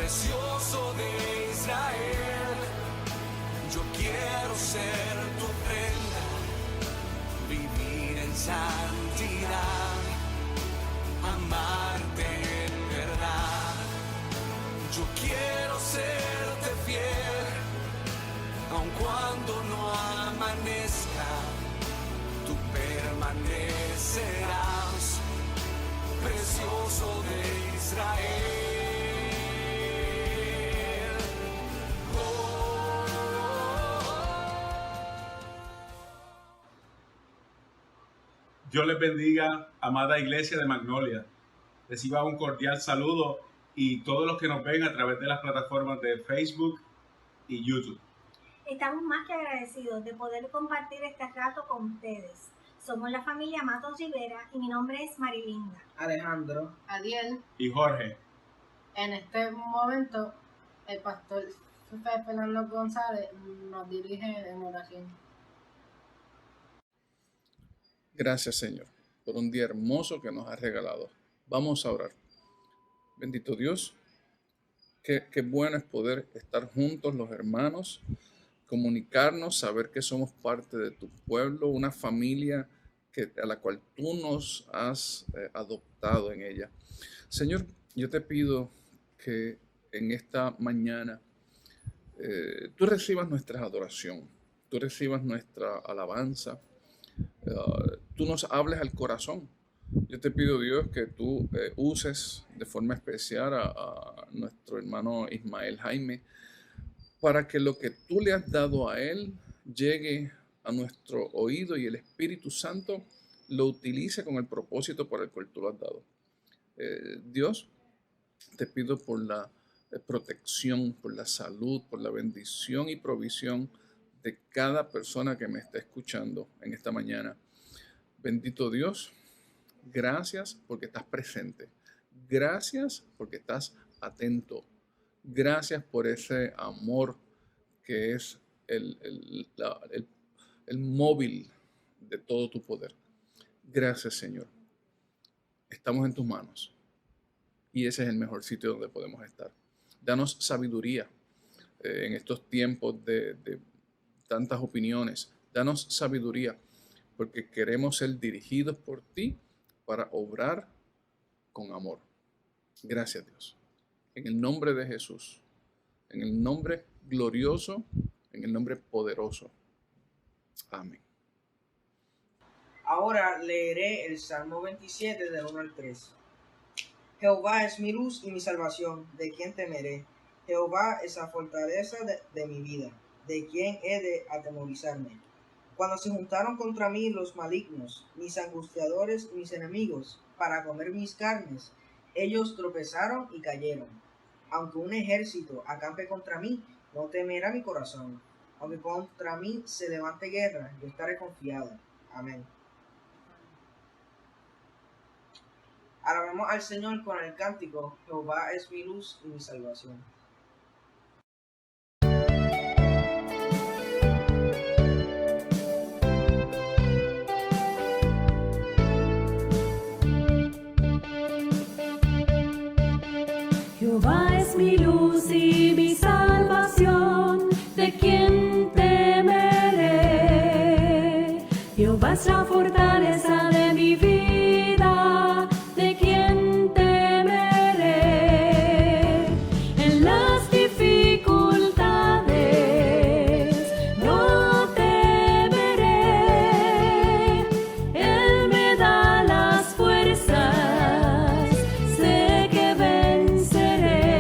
precioso de Israel. Yo quiero ser tu prenda, vivir en santidad, amarte en verdad. Yo quiero serte fiel, aun cuando no amanezca, tú permanecerás, precioso de Israel. Dios les bendiga, amada iglesia de Magnolia. Reciba un cordial saludo y todos los que nos ven a través de las plataformas de Facebook y YouTube. Estamos más que agradecidos de poder compartir este rato con ustedes. Somos la familia Matos Rivera y mi nombre es Marilinda, Alejandro, Adiel. Y Jorge. En este momento, el pastor Fernando González nos dirige en oración. Gracias, Señor, por un día hermoso que nos has regalado. Vamos a orar. Bendito Dios, qué bueno es poder estar juntos los hermanos, comunicarnos, saber que somos parte de tu pueblo, una familia a la cual tú nos has adoptado en ella. Señor, yo te pido que en esta mañana tú recibas nuestra adoración, tú recibas nuestra alabanza, tú nos hables al corazón. Yo te pido, Dios, que tú uses de forma especial a nuestro hermano Ismael Jaime, para que lo que tú le has dado a él llegue a nuestro oído y el Espíritu Santo lo utilice con el propósito por el cual tú lo has dado. Dios, te pido por la protección, por la salud, por la bendición y provisión de cada persona que me está escuchando en esta mañana. Bendito Dios, gracias porque estás presente. Gracias porque estás atento. Gracias por ese amor que es el móvil de todo tu poder. Gracias, Señor. Estamos en tus manos y ese es el mejor sitio donde podemos estar. Danos sabiduría en estos tiempos de tantas opiniones. Danos sabiduría porque queremos ser dirigidos por ti para obrar con amor. Gracias, Dios. En el nombre de Jesús, en el nombre glorioso, en el nombre poderoso. Amén. ahora leeré el Salmo 27 del 1 al 3. Jehová es mi luz y mi salvación, ¿de quién temeré? Jehová es la fortaleza de mi vida, ¿de quién he de atemorizarme? Cuando se juntaron contra mí los malignos, mis angustiadores y mis enemigos, para comer mis carnes, ellos tropezaron y cayeron. Aunque un ejército acampe contra mí, no temerá mi corazón. Aunque contra mí se levante guerra, yo estaré confiado. Amén. Alabemos al Señor con el cántico, Jehová es mi luz y mi salvación. Jehová es mi luz y mi salvación, ¿de quién temeré? Jehová es la fortaleza de mi vida, ¿de quién temeré? En las dificultades no temeré, Él me da las fuerzas, sé que venceré.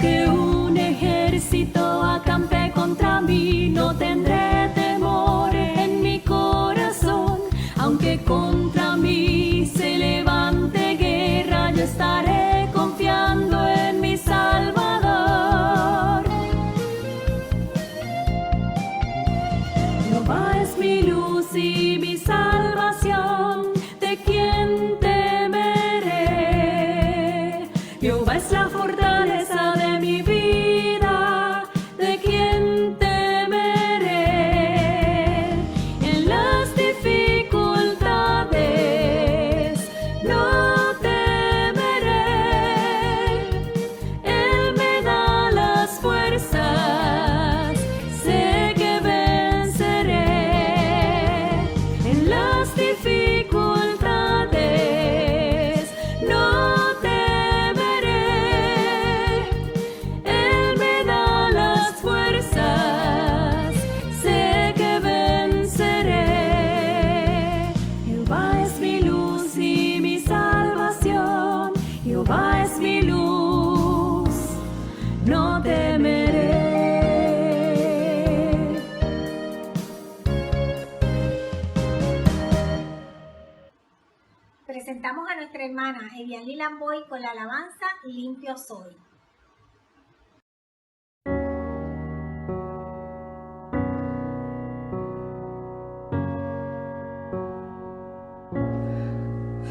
Aunque un ejército acampe contra mí, no tendré temor en mi corazón. Aunque contra mí se levante guerra, yo estaré confiando en mi Salvador. Jehová es mi luz y mi salvación, ¿de quién temeré? Jehová es la fortaleza de mi vida, ¿de quién temeré? En las dificultades no temeré. Él me da las fuerzas, sé que venceré. En las dificultades no temeré. Él me da las fuerzas, sé que venceré. Jehová es mi luz y mi salvación, Jehová es mi luz, no temeré. Presentamos a nuestra hermana Evialí Lamboy con la alabanza Limpio Soy.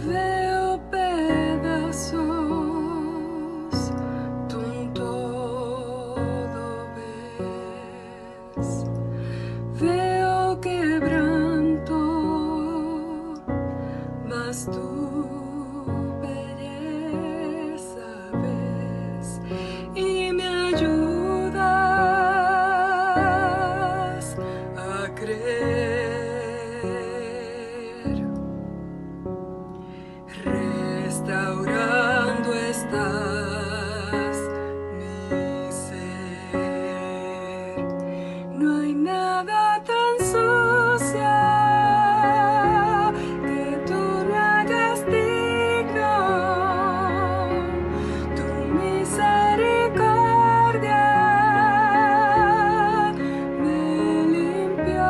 Veo pedazos, tú un todo ves. Veo quebranto, mas tu belleza ves y me ayudas a creer. Restaurando estás mi ser. No hay nada tan sucio que tú no hagas digno. Tu misericordia me limpió.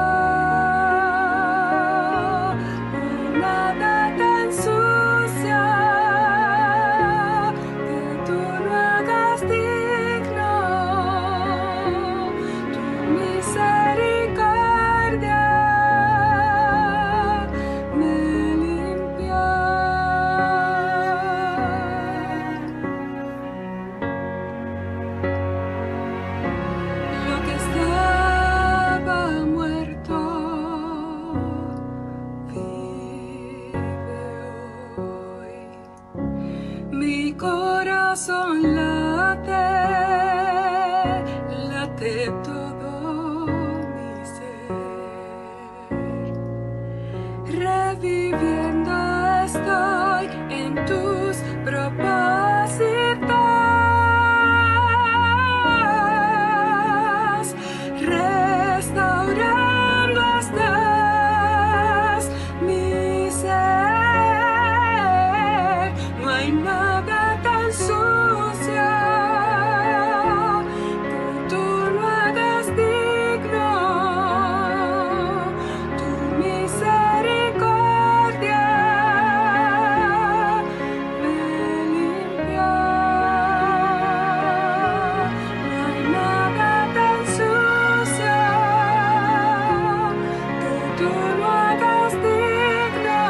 No hay nada tan sucio que tú no hagas digno. Tu misericordia me limpió. Lo que estaba muerto vive hoy. Mi corazón late, late todo mi ser. Reviviendo estoy en tus propósitos. Restaurando estás mi ser. No hay nada tan sucio que tú no hagas digno. Tu misericordia me limpió. No hay nada tan sucio que tú no hagas digno.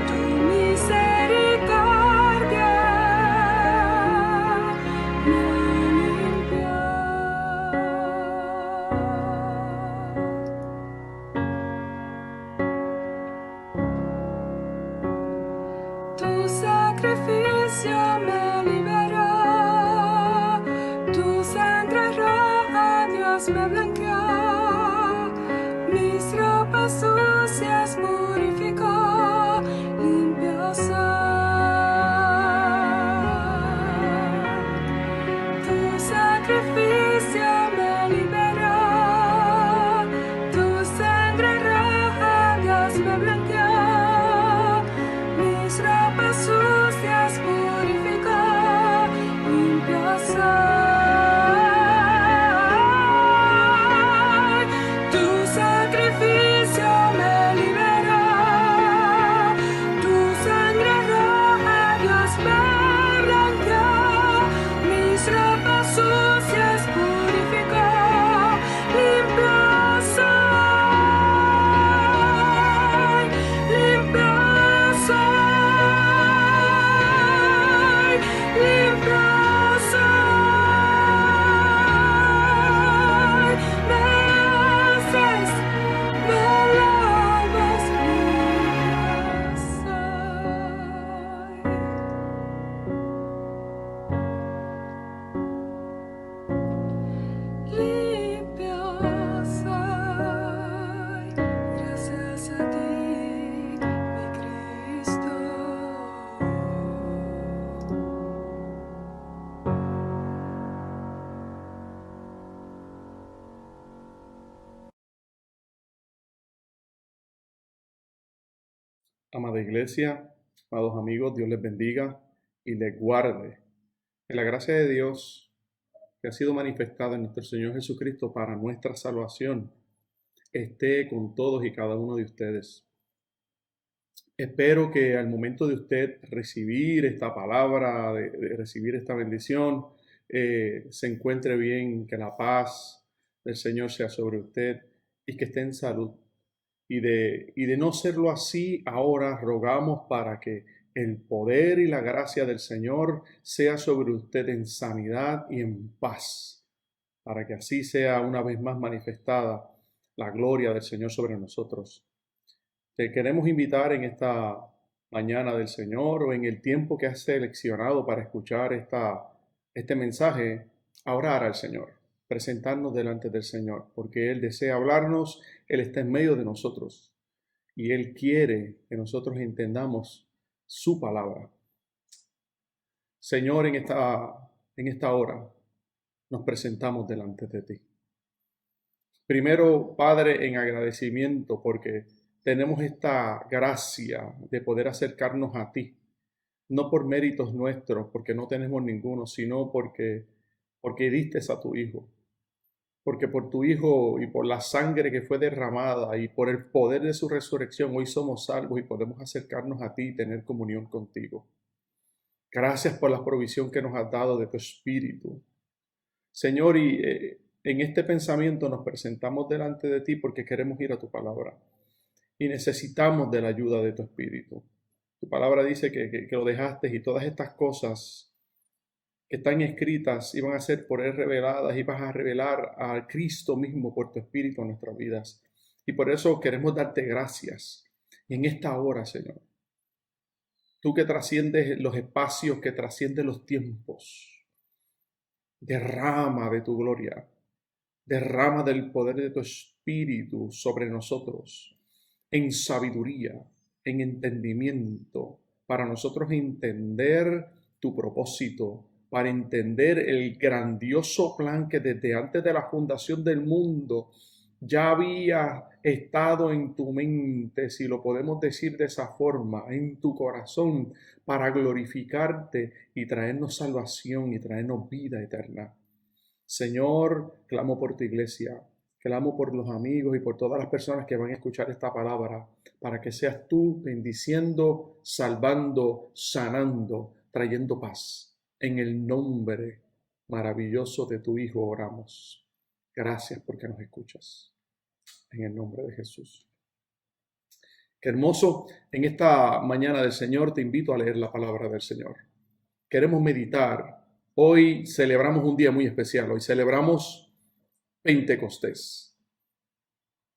Tu misericordia me limpió. Tu sacrificio me liberó, tu sangre roja, Dios me blanqueó, mis ropas sucias purificó, limpio soy. Tu sacrificio me liberó, tu sangre roja, Dios me blanqueó, mis ropas sucias purificó, limpio Amada iglesia, amados amigos, Dios les bendiga y les guarde. En la gracia de Dios que ha sido manifestada en nuestro Señor Jesucristo para nuestra salvación, esté con todos y cada uno de ustedes. Espero que al momento de usted recibir esta palabra, de recibir esta bendición, se encuentre bien, que la paz del Señor sea sobre usted y que esté en salud. Y de no serlo así, ahora rogamos para que el poder y la gracia del Señor sea sobre usted en sanidad y en paz, para que así sea una vez más manifestada la gloria del Señor sobre nosotros. Te queremos invitar en esta mañana del Señor o en el tiempo que has seleccionado para escuchar este mensaje, a orar al Señor, presentarnos delante del Señor, porque Él desea hablarnos, Él está en medio de nosotros y Él quiere que nosotros entendamos su palabra. Señor, en esta hora nos presentamos delante de ti. Primero, Padre, en agradecimiento porque tenemos esta gracia de poder acercarnos a ti, no por méritos nuestros, porque no tenemos ninguno, sino porque diste a tu Hijo. Porque por tu Hijo y por la sangre que fue derramada y por el poder de su resurrección, hoy somos salvos y podemos acercarnos a ti y tener comunión contigo. Gracias por la provisión que nos has dado de tu Espíritu. Señor, y en este pensamiento nos presentamos delante de ti porque queremos ir a tu palabra y necesitamos de la ayuda de tu Espíritu. Tu palabra dice que lo dejaste y todas estas cosas que están escritas iban a ser por Él reveladas y vas a revelar a Cristo mismo por tu Espíritu en nuestras vidas. Y por eso queremos darte gracias en esta hora, Señor. Tú que trasciendes los espacios, que trasciendes los tiempos, derrama de tu gloria, derrama del poder de tu Espíritu sobre nosotros, en sabiduría, en entendimiento, para nosotros entender tu propósito, para entender el grandioso plan que desde antes de la fundación del mundo ya había estado en tu mente, si lo podemos decir de esa forma, en tu corazón, para glorificarte y traernos salvación y traernos vida eterna. Señor, clamo por tu iglesia, clamo por los amigos y por todas las personas que van a escuchar esta palabra, para que seas tú bendiciendo, salvando, sanando, trayendo paz. En el nombre maravilloso de tu Hijo oramos. Gracias porque nos escuchas. En el nombre de Jesús. Qué hermoso. En esta mañana del Señor te invito a leer la palabra del Señor. Queremos meditar. Hoy celebramos un día muy especial. Hoy celebramos Pentecostés.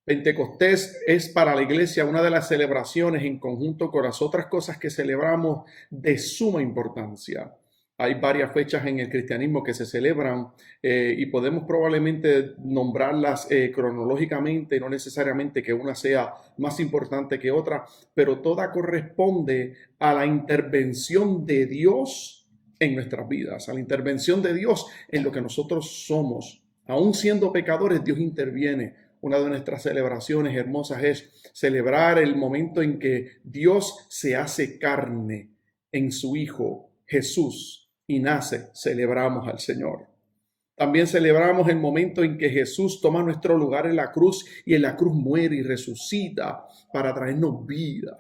Pentecostés es para la iglesia una de las celebraciones en conjunto con las otras cosas que celebramos de suma importancia. Hay varias fechas en el cristianismo que se celebran y podemos probablemente nombrarlas cronológicamente, no necesariamente que una sea más importante que otra, pero toda corresponde a la intervención de Dios en nuestras vidas, a la intervención de Dios en lo que nosotros somos. Aún siendo pecadores, Dios interviene. Una de nuestras celebraciones hermosas es celebrar el momento en que Dios se hace carne en su Hijo Jesús y nace. Celebramos al Señor. También celebramos el momento en que Jesús toma nuestro lugar en la cruz y en la cruz muere y resucita para traernos vida,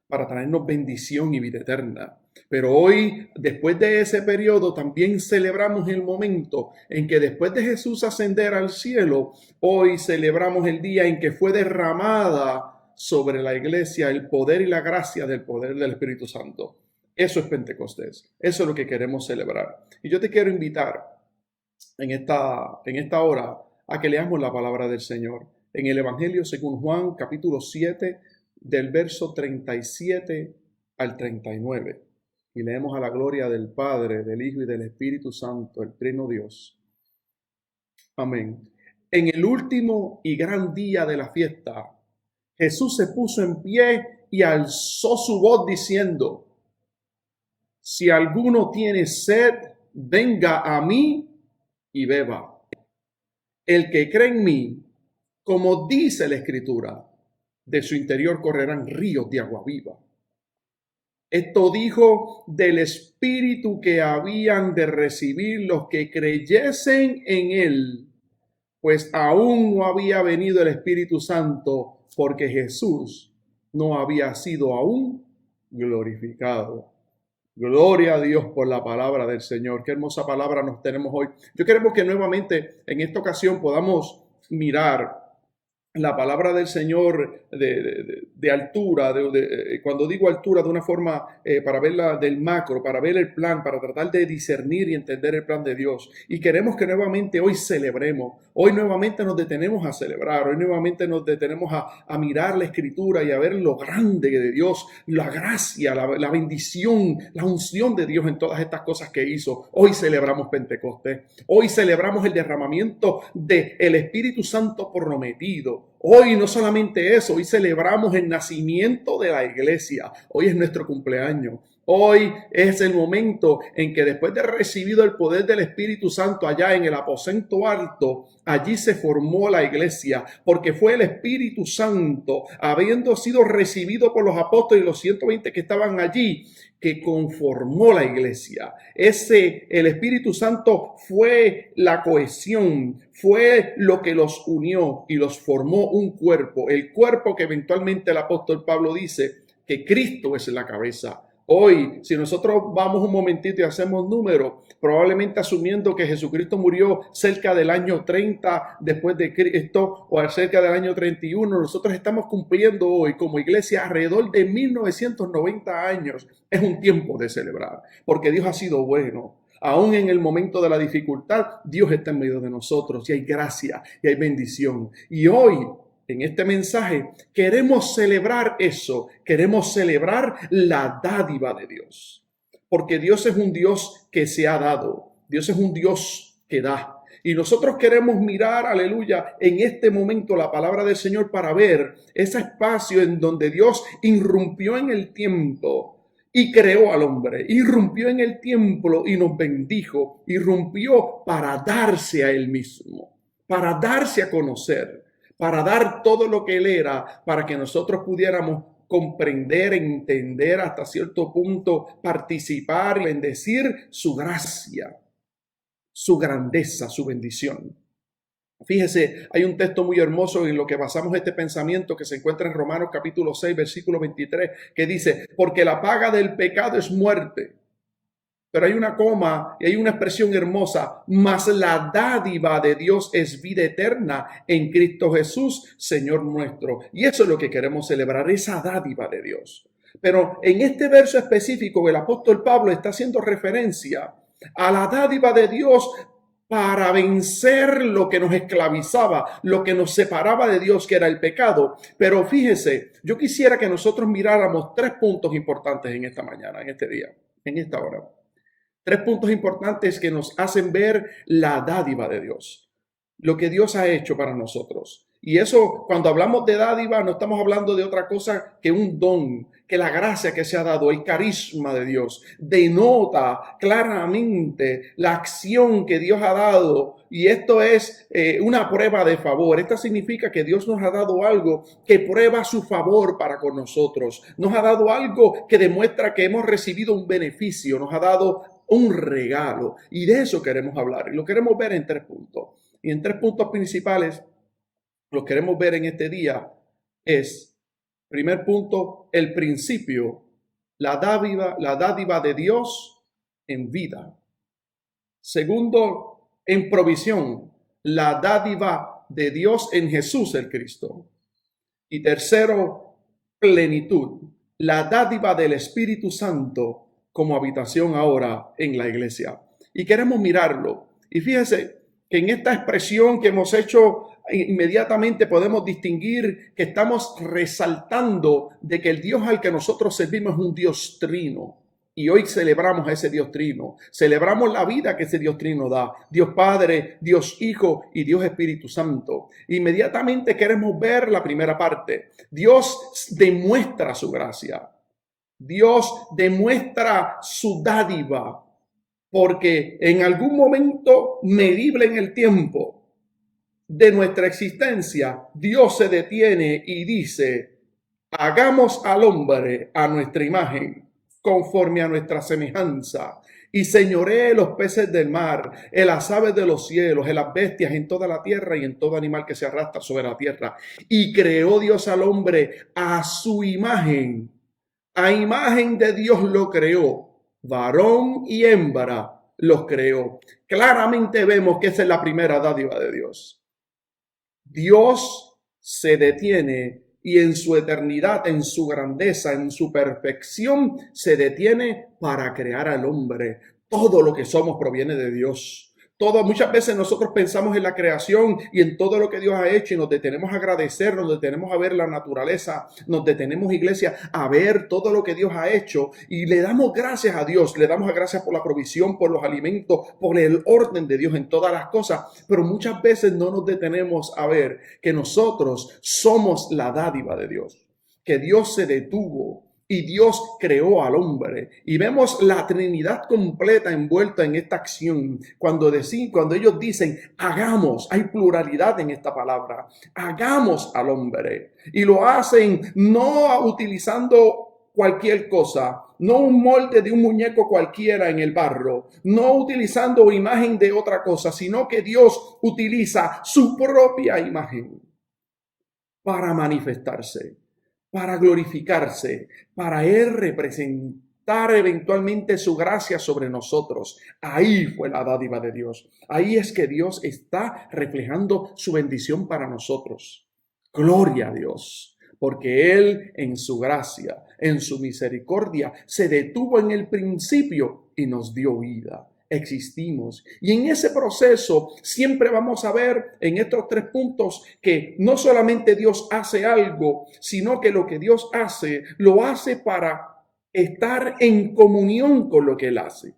para traernos bendición y vida eterna. Pero hoy, después de ese periodo, también celebramos el momento en que después de Jesús ascender al cielo, hoy celebramos el día en que fue derramada sobre la iglesia el poder y la gracia del poder del Espíritu Santo. Eso es Pentecostés. Eso es lo que queremos celebrar. Y yo te quiero invitar en esta hora a que leamos la palabra del Señor en el Evangelio según Juan, capítulo 7, del verso 37 al 39. Y leemos a la gloria del Padre, del Hijo y del Espíritu Santo, el Trino Dios. Amén. En el último y gran día de la fiesta, Jesús se puso en pie y alzó su voz diciendo: si alguno tiene sed, venga a mí y beba. El que cree en mí, como dice la Escritura, de su interior correrán ríos de agua viva. Esto dijo del Espíritu que habían de recibir los que creyesen en él, pues aún no había venido el Espíritu Santo, porque Jesús no había sido aún glorificado. Gloria a Dios por la palabra del Señor. Qué hermosa palabra nos tenemos hoy. Yo queremos que nuevamente en esta ocasión podamos mirar la palabra del Señor de altura, cuando digo altura, de una forma para verla del macro, para ver el plan, para tratar de discernir y entender el plan de Dios. Y queremos que nuevamente hoy celebremos, hoy nuevamente nos detenemos a celebrar, hoy nuevamente nos detenemos a mirar la Escritura y a ver lo grande de Dios, la gracia, la bendición, la unción de Dios en todas estas cosas que hizo. Hoy celebramos Pentecostés, hoy celebramos el derramamiento del Espíritu Santo prometido. Hoy no solamente eso, hoy celebramos el nacimiento de la iglesia. Hoy es nuestro cumpleaños. Hoy es el momento en que después de recibido el poder del Espíritu Santo allá en el aposento alto, allí se formó la iglesia, porque fue el Espíritu Santo, habiendo sido recibido por los apóstoles y los 120 que estaban allí, que conformó la iglesia. El Espíritu Santo fue la cohesión, fue lo que los unió y los formó un cuerpo. El cuerpo que eventualmente el apóstol Pablo dice que Cristo es la cabeza. Hoy, si nosotros vamos un momentito y hacemos números, probablemente asumiendo que Jesucristo murió cerca del año 30 después de Cristo o cerca del año 31, nosotros estamos cumpliendo hoy como iglesia alrededor de 1990 años. Es un tiempo de celebrar, porque Dios ha sido bueno. Aún en el momento de la dificultad, Dios está en medio de nosotros y hay gracia y hay bendición. Y hoy, en este mensaje, queremos celebrar eso, queremos celebrar la dádiva de Dios. Porque Dios es un Dios que se ha dado, Dios es un Dios que da. Y nosotros queremos mirar, aleluya, en este momento la palabra del Señor para ver ese espacio en donde Dios irrumpió en el tiempo y creó al hombre, irrumpió en el templo y nos bendijo, irrumpió para darse a él mismo, para darse a conocer, para dar todo lo que él era, para que nosotros pudiéramos comprender, entender hasta cierto punto, participar y bendecir su gracia, su grandeza, su bendición. Fíjese, hay un texto muy hermoso en lo que basamos este pensamiento que se encuentra en Romanos capítulo 6, versículo 23, que dice, porque la paga del pecado es muerte. Pero hay una coma y hay una expresión hermosa, mas la dádiva de Dios es vida eterna en Cristo Jesús, Señor nuestro. Y eso es lo que queremos celebrar, esa dádiva de Dios. Pero en este verso específico, el apóstol Pablo está haciendo referencia a la dádiva de Dios para vencer lo que nos esclavizaba, lo que nos separaba de Dios, que era el pecado. Pero fíjese, yo quisiera que nosotros miráramos 3 puntos importantes en esta mañana, en este día, en esta hora. 3 puntos importantes que nos hacen ver la dádiva de Dios, lo que Dios ha hecho para nosotros. Y eso, cuando hablamos de dádiva, no estamos hablando de otra cosa que un don, que la gracia que se ha dado, el carisma de Dios, denota claramente la acción que Dios ha dado. Y esto es una prueba de favor. Esto significa que Dios nos ha dado algo que prueba su favor para con nosotros. Nos ha dado algo que demuestra que hemos recibido un beneficio. Nos ha dado un regalo. Y de eso queremos hablar. Y lo queremos ver en 3 puntos. Y en 3 puntos principales, lo que queremos ver en este día es, primer punto, el principio, la dádiva de Dios en vida. Segundo, en provisión, la dádiva de Dios en Jesús el Cristo. Y tercero, plenitud, la dádiva del Espíritu Santo como habitación ahora en la iglesia. Y queremos mirarlo. Y fíjese que en esta expresión que hemos hecho, inmediatamente podemos distinguir que estamos resaltando de que el Dios al que nosotros servimos es un Dios trino. Y hoy celebramos a ese Dios trino. Celebramos la vida que ese Dios trino da. Dios Padre, Dios Hijo y Dios Espíritu Santo. Inmediatamente queremos ver la primera parte. Dios demuestra su gracia. Dios demuestra su dádiva. Porque en algún momento medible en el tiempo de nuestra existencia, Dios se detiene y dice, hagamos al hombre a nuestra imagen, conforme a nuestra semejanza, y señoree los peces del mar, en las aves de los cielos, en las bestias, en toda la tierra y en todo animal que se arrastra sobre la tierra. Y creó Dios al hombre a su imagen. A imagen de Dios lo creó. Varón y hembra los creó. Claramente vemos que esa es la primera dádiva de Dios. Dios se detiene y en su eternidad, en su grandeza, en su perfección, se detiene para crear al hombre. Todo lo que somos proviene de Dios. Muchas veces nosotros pensamos en la creación y en todo lo que Dios ha hecho y nos detenemos a agradecer, nos detenemos a ver la naturaleza, nos detenemos, iglesia, a ver todo lo que Dios ha hecho y le damos gracias a Dios, le damos gracias por la provisión, por los alimentos, por el orden de Dios en todas las cosas, pero muchas veces no nos detenemos a ver que nosotros somos la dádiva de Dios, que Dios se detuvo y Dios creó al hombre. Y vemos la Trinidad completa envuelta en esta acción. Cuando ellos dicen, hagamos, hay pluralidad en esta palabra, hagamos al hombre. Y lo hacen no utilizando cualquier cosa, no un molde de un muñeco cualquiera en el barro, no utilizando imagen de otra cosa, sino que Dios utiliza su propia imagen para manifestarse, para glorificarse, para Él representar eventualmente su gracia sobre nosotros. Ahí fue la dádiva de Dios. Ahí es que Dios está reflejando su bendición para nosotros. Gloria a Dios, porque Él en su gracia, en su misericordia, se detuvo en el principio y nos dio vida. Existimos. Y en ese proceso siempre vamos a ver en estos 3 puntos que no solamente Dios hace algo, sino que lo que Dios hace, lo hace para estar en comunión con lo que Él hace.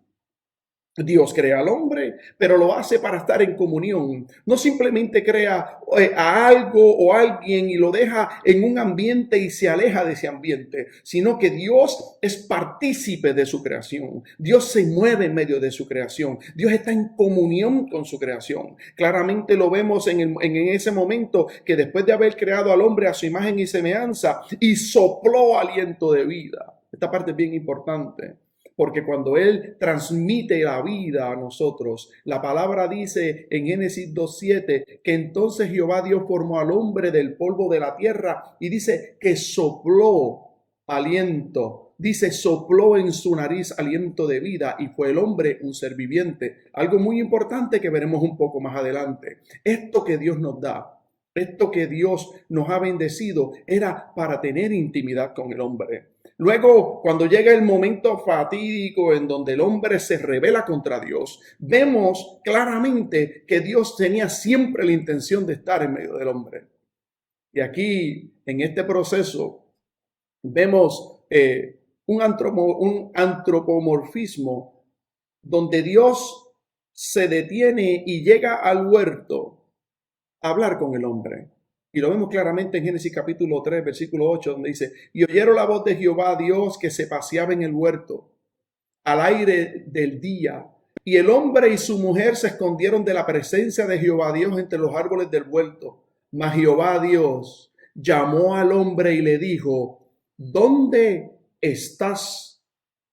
Dios crea al hombre, pero lo hace para estar en comunión. No simplemente crea a algo o a alguien y lo deja en un ambiente y se aleja de ese ambiente, sino que Dios es partícipe de su creación. Dios se mueve en medio de su creación. Dios está en comunión con su creación. Claramente lo vemos en ese momento que después de haber creado al hombre a su imagen y semejanza y sopló aliento de vida. Esta parte es bien importante. Porque cuando Él transmite la vida a nosotros, la palabra dice en Génesis 2:7 que entonces Jehová Dios formó al hombre del polvo de la tierra y dice que sopló aliento. Dice, sopló en su nariz aliento de vida y fue el hombre un ser viviente. Algo muy importante que veremos un poco más adelante. Esto que Dios nos da, esto que Dios nos ha bendecido, era para tener intimidad con el hombre. Luego, cuando llega el momento fatídico en donde el hombre se rebela contra Dios, vemos claramente que Dios tenía siempre la intención de estar en medio del hombre. Y aquí, en este proceso, vemos un antropomorfismo donde Dios se detiene y llega al huerto a hablar con el hombre. Y lo vemos claramente en Génesis capítulo 3, versículo 8, donde dice, y oyeron la voz de Jehová Dios que se paseaba en el huerto al aire del día. Y el hombre y su mujer se escondieron de la presencia de Jehová Dios entre los árboles del huerto. Mas Jehová Dios llamó al hombre y le dijo, ¿dónde estás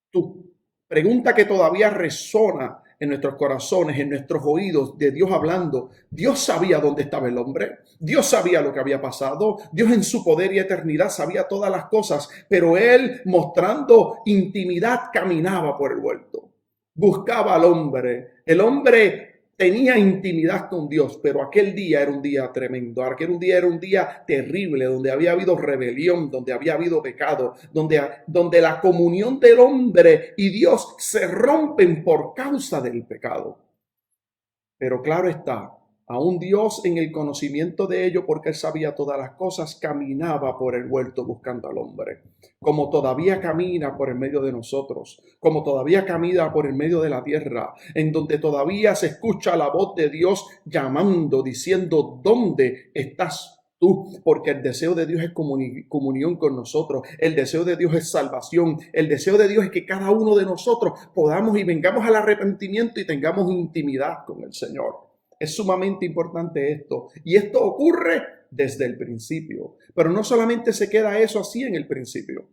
tú? Pregunta que todavía resona en nuestros corazones, en nuestros oídos, de Dios hablando. Dios sabía dónde estaba el hombre. Dios sabía lo que había pasado. Dios en su poder y eternidad sabía todas las cosas. Pero Él, mostrando intimidad, caminaba por el huerto. Buscaba al hombre. El hombre tenía intimidad con Dios, pero aquel día era un día tremendo. Aquel día era un día terrible, donde había habido rebelión, donde había habido pecado, donde la comunión del hombre y Dios se rompen por causa del pecado. Pero claro está, aún Dios en el conocimiento de ello, porque Él sabía todas las cosas, caminaba por el huerto buscando al hombre. Como todavía camina por el medio de nosotros, como todavía camina por el medio de la tierra, en donde todavía se escucha la voz de Dios llamando, diciendo, ¿dónde estás tú? Porque el deseo de Dios es comunión con nosotros. El deseo de Dios es salvación. El deseo de Dios es que cada uno de nosotros podamos y vengamos al arrepentimiento y tengamos intimidad con el Señor. Es sumamente importante esto. Y esto ocurre desde el principio. Pero no solamente se queda eso así en el principio.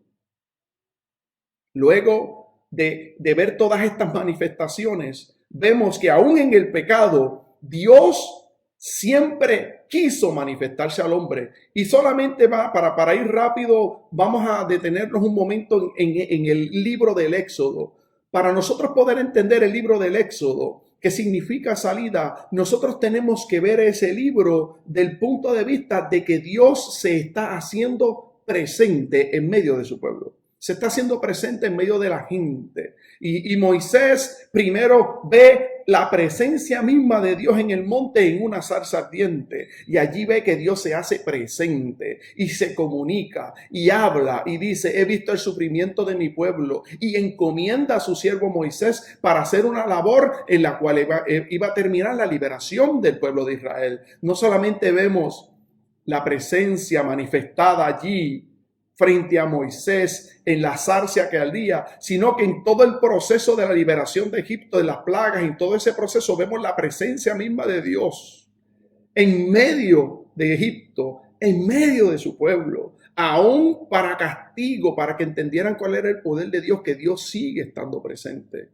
Luego de ver todas estas manifestaciones, vemos que aún en el pecado, Dios siempre quiso manifestarse al hombre. Y solamente para ir rápido, vamos a detenernos un momento en el libro del Éxodo. Para nosotros poder entender el libro del Éxodo, que significa salida, nosotros tenemos que ver ese libro del punto de vista de que Dios se está haciendo presente en medio de su pueblo. Se está haciendo presente en medio de la gente. Y Moisés primero ve la presencia misma de Dios en el monte en una zarza ardiente. Y allí ve que Dios se hace presente y se comunica y habla y dice: he visto el sufrimiento de mi pueblo, y encomienda a su siervo Moisés para hacer una labor en la cual iba a terminar la liberación del pueblo de Israel. No solamente vemos la presencia manifestada allí frente a Moisés en la zarza que ardía, sino que en todo el proceso de la liberación de Egipto, de las plagas, en todo ese proceso vemos la presencia misma de Dios en medio de Egipto, en medio de su pueblo, aún para castigo, para que entendieran cuál era el poder de Dios, que Dios sigue estando presente.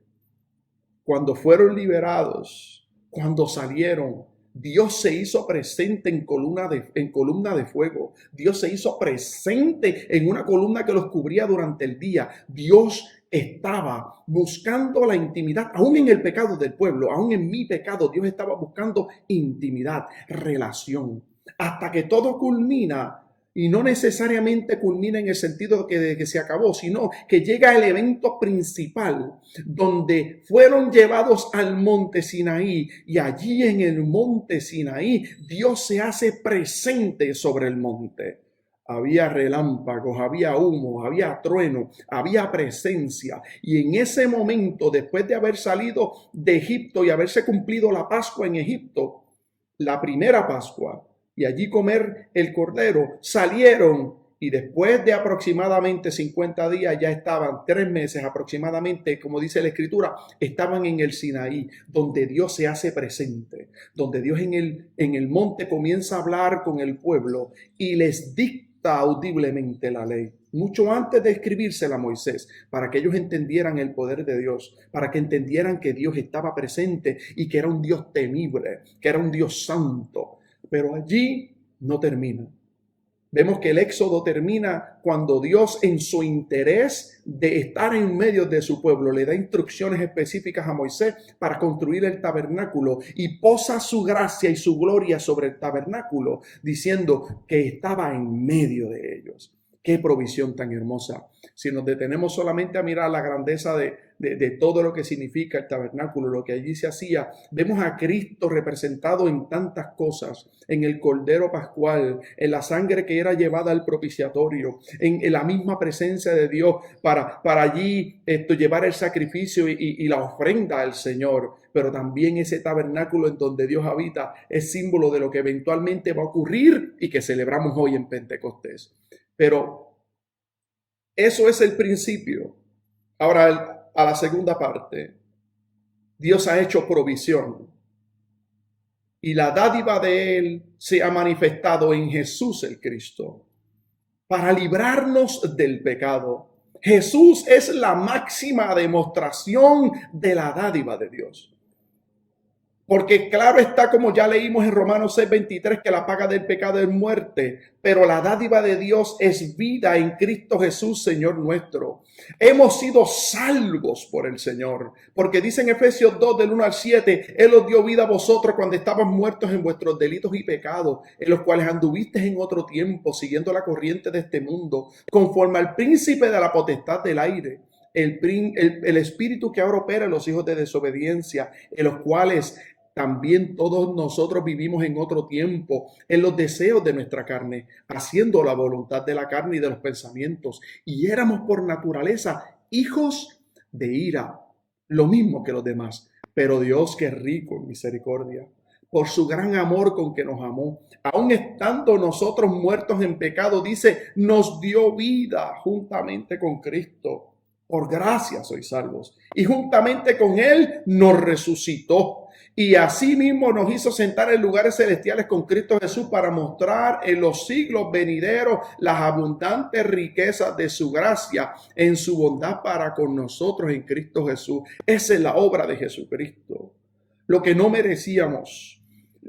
Cuando fueron liberados, cuando salieron, Dios se hizo presente en columna de fuego. Dios se hizo presente en una columna que los cubría durante el día. Dios estaba buscando la intimidad, aún en el pecado del pueblo, aún en mi pecado. Dios estaba buscando intimidad, relación, hasta que todo culmina. Y no necesariamente culmina en el sentido de que se acabó, sino que llega el evento principal, donde fueron llevados al monte Sinaí, y allí en el monte Sinaí Dios se hace presente sobre el monte. Había relámpagos, había humo, había trueno, había presencia. Y en ese momento, después de haber salido de Egipto y haberse cumplido la Pascua en Egipto, la primera Pascua, y allí comer el cordero, salieron, y después de aproximadamente 50 días, ya estaban 3 meses aproximadamente, como dice la Escritura, estaban en el Sinaí, donde Dios se hace presente, donde Dios en el monte comienza a hablar con el pueblo y les dicta audiblemente la ley, mucho antes de escribírsela a Moisés, para que ellos entendieran el poder de Dios, para que entendieran que Dios estaba presente y que era un Dios temible, que era un Dios santo. Pero allí no termina. Vemos que el Éxodo termina cuando Dios, en su interés de estar en medio de su pueblo, le da instrucciones específicas a Moisés para construir el tabernáculo, y posa su gracia y su gloria sobre el tabernáculo, diciendo que estaba en medio de ellos. Qué provisión tan hermosa. Si nos detenemos solamente a mirar la grandeza de todo lo que significa el tabernáculo, lo que allí se hacía, vemos a Cristo representado en tantas cosas, en el Cordero Pascual, en la sangre que era llevada al propiciatorio, en la misma presencia de Dios para allí llevar el sacrificio y la ofrenda al Señor. Pero también ese tabernáculo en donde Dios habita es símbolo de lo que eventualmente va a ocurrir y que celebramos hoy en Pentecostés. Pero eso es el principio. Ahora, a la segunda parte, Dios ha hecho provisión, y la dádiva de Él se ha manifestado en Jesús el Cristo para librarnos del pecado. Jesús es la máxima demostración de la dádiva de Dios. Porque claro está, como ya leímos en Romanos 6:23, que la paga del pecado es muerte, pero la dádiva de Dios es vida en Cristo Jesús, Señor nuestro. Hemos sido salvos por el Señor, porque dice en Efesios 2, del 1 al 7, Él os dio vida a vosotros cuando estaban muertos en vuestros delitos y pecados, en los cuales anduvisteis en otro tiempo, siguiendo la corriente de este mundo, conforme al príncipe de la potestad del aire, el espíritu que ahora opera en los hijos de desobediencia, en los cuales también todos nosotros vivimos en otro tiempo, en los deseos de nuestra carne, haciendo la voluntad de la carne y de los pensamientos. Y éramos por naturaleza hijos de ira, lo mismo que los demás. Pero Dios, que es rico en misericordia, por su gran amor con que nos amó, aun estando nosotros muertos en pecado, dice, nos dio vida juntamente con Cristo. Por gracia sois salvos. Y juntamente con Él nos resucitó. Y asimismo nos hizo sentar en lugares celestiales con Cristo Jesús para mostrar en los siglos venideros las abundantes riquezas de su gracia en su bondad para con nosotros en Cristo Jesús. Esa es la obra de Jesucristo. Lo que no merecíamos,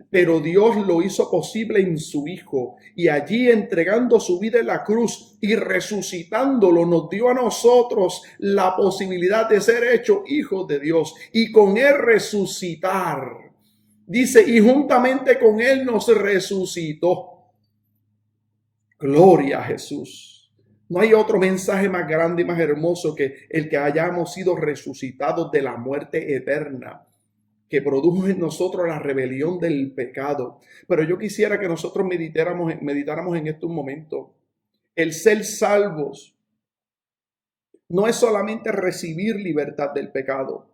pero Dios lo hizo posible en su Hijo, y allí entregando su vida en la cruz y resucitándolo, nos dio a nosotros la posibilidad de ser hechos hijos de Dios y con Él resucitar. Dice, y juntamente con Él nos resucitó. Gloria a Jesús. No hay otro mensaje más grande y más hermoso que el que hayamos sido resucitados de la muerte eterna, que produjo en nosotros la rebelión del pecado. Pero yo quisiera que nosotros meditáramos en esto un momento. El ser salvos no es solamente recibir libertad del pecado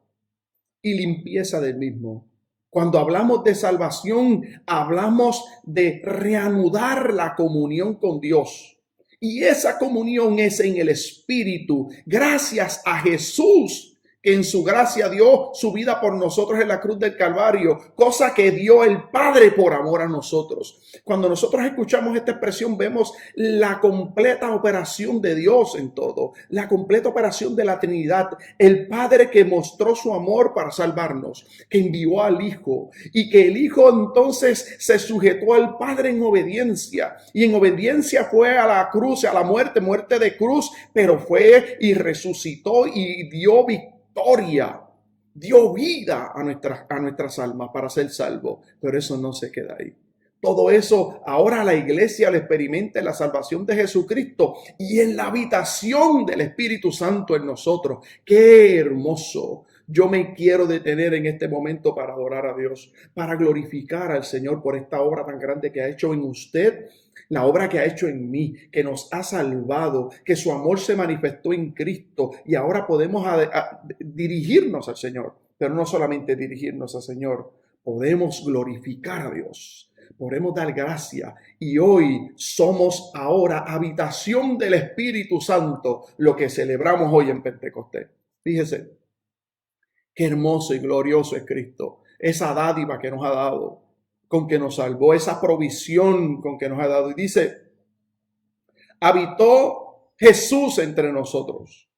y limpieza del mismo. Cuando hablamos de salvación, hablamos de reanudar la comunión con Dios. Y esa comunión es en el Espíritu, gracias a Jesús, que en su gracia dio su vida por nosotros en la cruz del Calvario, cosa que dio el Padre por amor a nosotros. Cuando nosotros escuchamos esta expresión, vemos la completa operación de Dios en todo, la completa operación de la Trinidad, el Padre que mostró su amor para salvarnos, que envió al Hijo, y que el Hijo entonces se sujetó al Padre en obediencia, y en obediencia fue a la cruz, a la muerte de cruz, pero fue y resucitó y dio victoria, dio vida a nuestras almas para ser salvos. Pero eso no se queda ahí. Todo eso ahora la iglesia lo experimenta en la salvación de Jesucristo y en la habitación del Espíritu Santo en nosotros. ¡Qué hermoso! Yo me quiero detener en este momento para adorar a Dios, para glorificar al Señor por esta obra tan grande que ha hecho en usted, la obra que ha hecho en mí, que nos ha salvado, que su amor se manifestó en Cristo y ahora podemos dirigirnos al Señor. Pero no solamente dirigirnos al Señor, podemos glorificar a Dios, podemos dar gracia, y hoy somos ahora habitación del Espíritu Santo, lo que celebramos hoy en Pentecostés. Fíjese, qué hermoso y glorioso es Cristo, esa dádiva que nos ha dado, con que nos salvó, esa provisión con que nos ha dado. Y dice, habitó Jesús entre nosotros.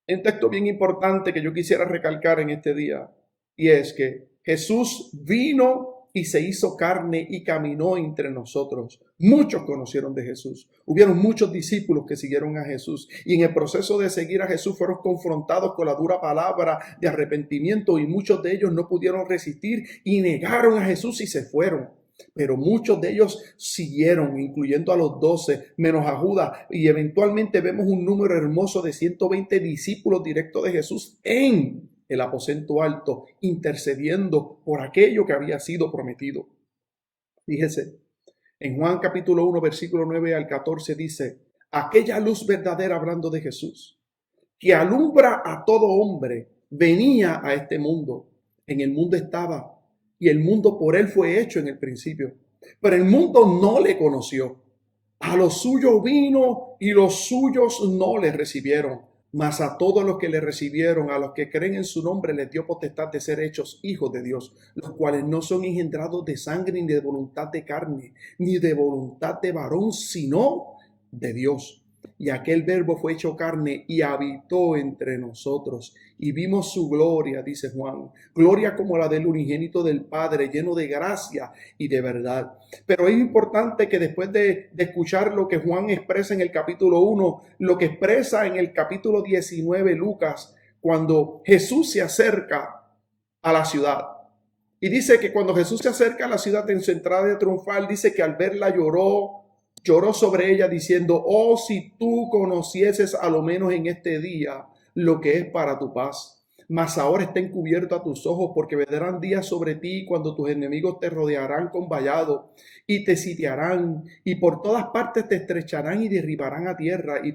Un texto bien importante que yo quisiera recalcar en este día, y es que Jesús vino y se hizo carne y caminó entre nosotros. Muchos conocieron de Jesús. Hubieron muchos discípulos que siguieron a Jesús, y en el proceso de seguir a Jesús fueron confrontados con la dura palabra de arrepentimiento, y muchos de ellos no pudieron resistir y negaron a Jesús y se fueron. Pero muchos de ellos siguieron, incluyendo a los 12, menos a Judas, y eventualmente vemos un número hermoso de 120 discípulos directos de Jesús en el aposento alto, intercediendo por aquello que había sido prometido. Fíjese, en Juan capítulo 1, versículo 9 al 14 dice, aquella luz verdadera, hablando de Jesús, que alumbra a todo hombre, venía a este mundo. En el mundo estaba, y el mundo por él fue hecho en el principio, pero el mundo no le conoció. A los suyos vino y los suyos no le recibieron. Mas a todos los que le recibieron, a los que creen en su nombre, les dio potestad de ser hechos hijos de Dios, los cuales no son engendrados de sangre, ni de voluntad de carne, ni de voluntad de varón, sino de Dios. Y aquel verbo fue hecho carne y habitó entre nosotros, y vimos su gloria, dice Juan, gloria como la del unigénito del Padre, lleno de gracia y de verdad. Pero es importante que después de escuchar lo que Juan expresa en el capítulo 1, lo que expresa en el capítulo 19 Lucas, cuando Jesús se acerca a la ciudad. Y dice que cuando Jesús se acerca a la ciudad en su entrada triunfal, dice que al verla lloró sobre ella diciendo, oh, si tú conocieses a lo menos en este día lo que es para tu paz. Mas ahora está encubierto a tus ojos, porque vendrán días sobre ti cuando tus enemigos te rodearán con vallado y te sitiarán, y por todas partes te estrecharán y derribarán a tierra, y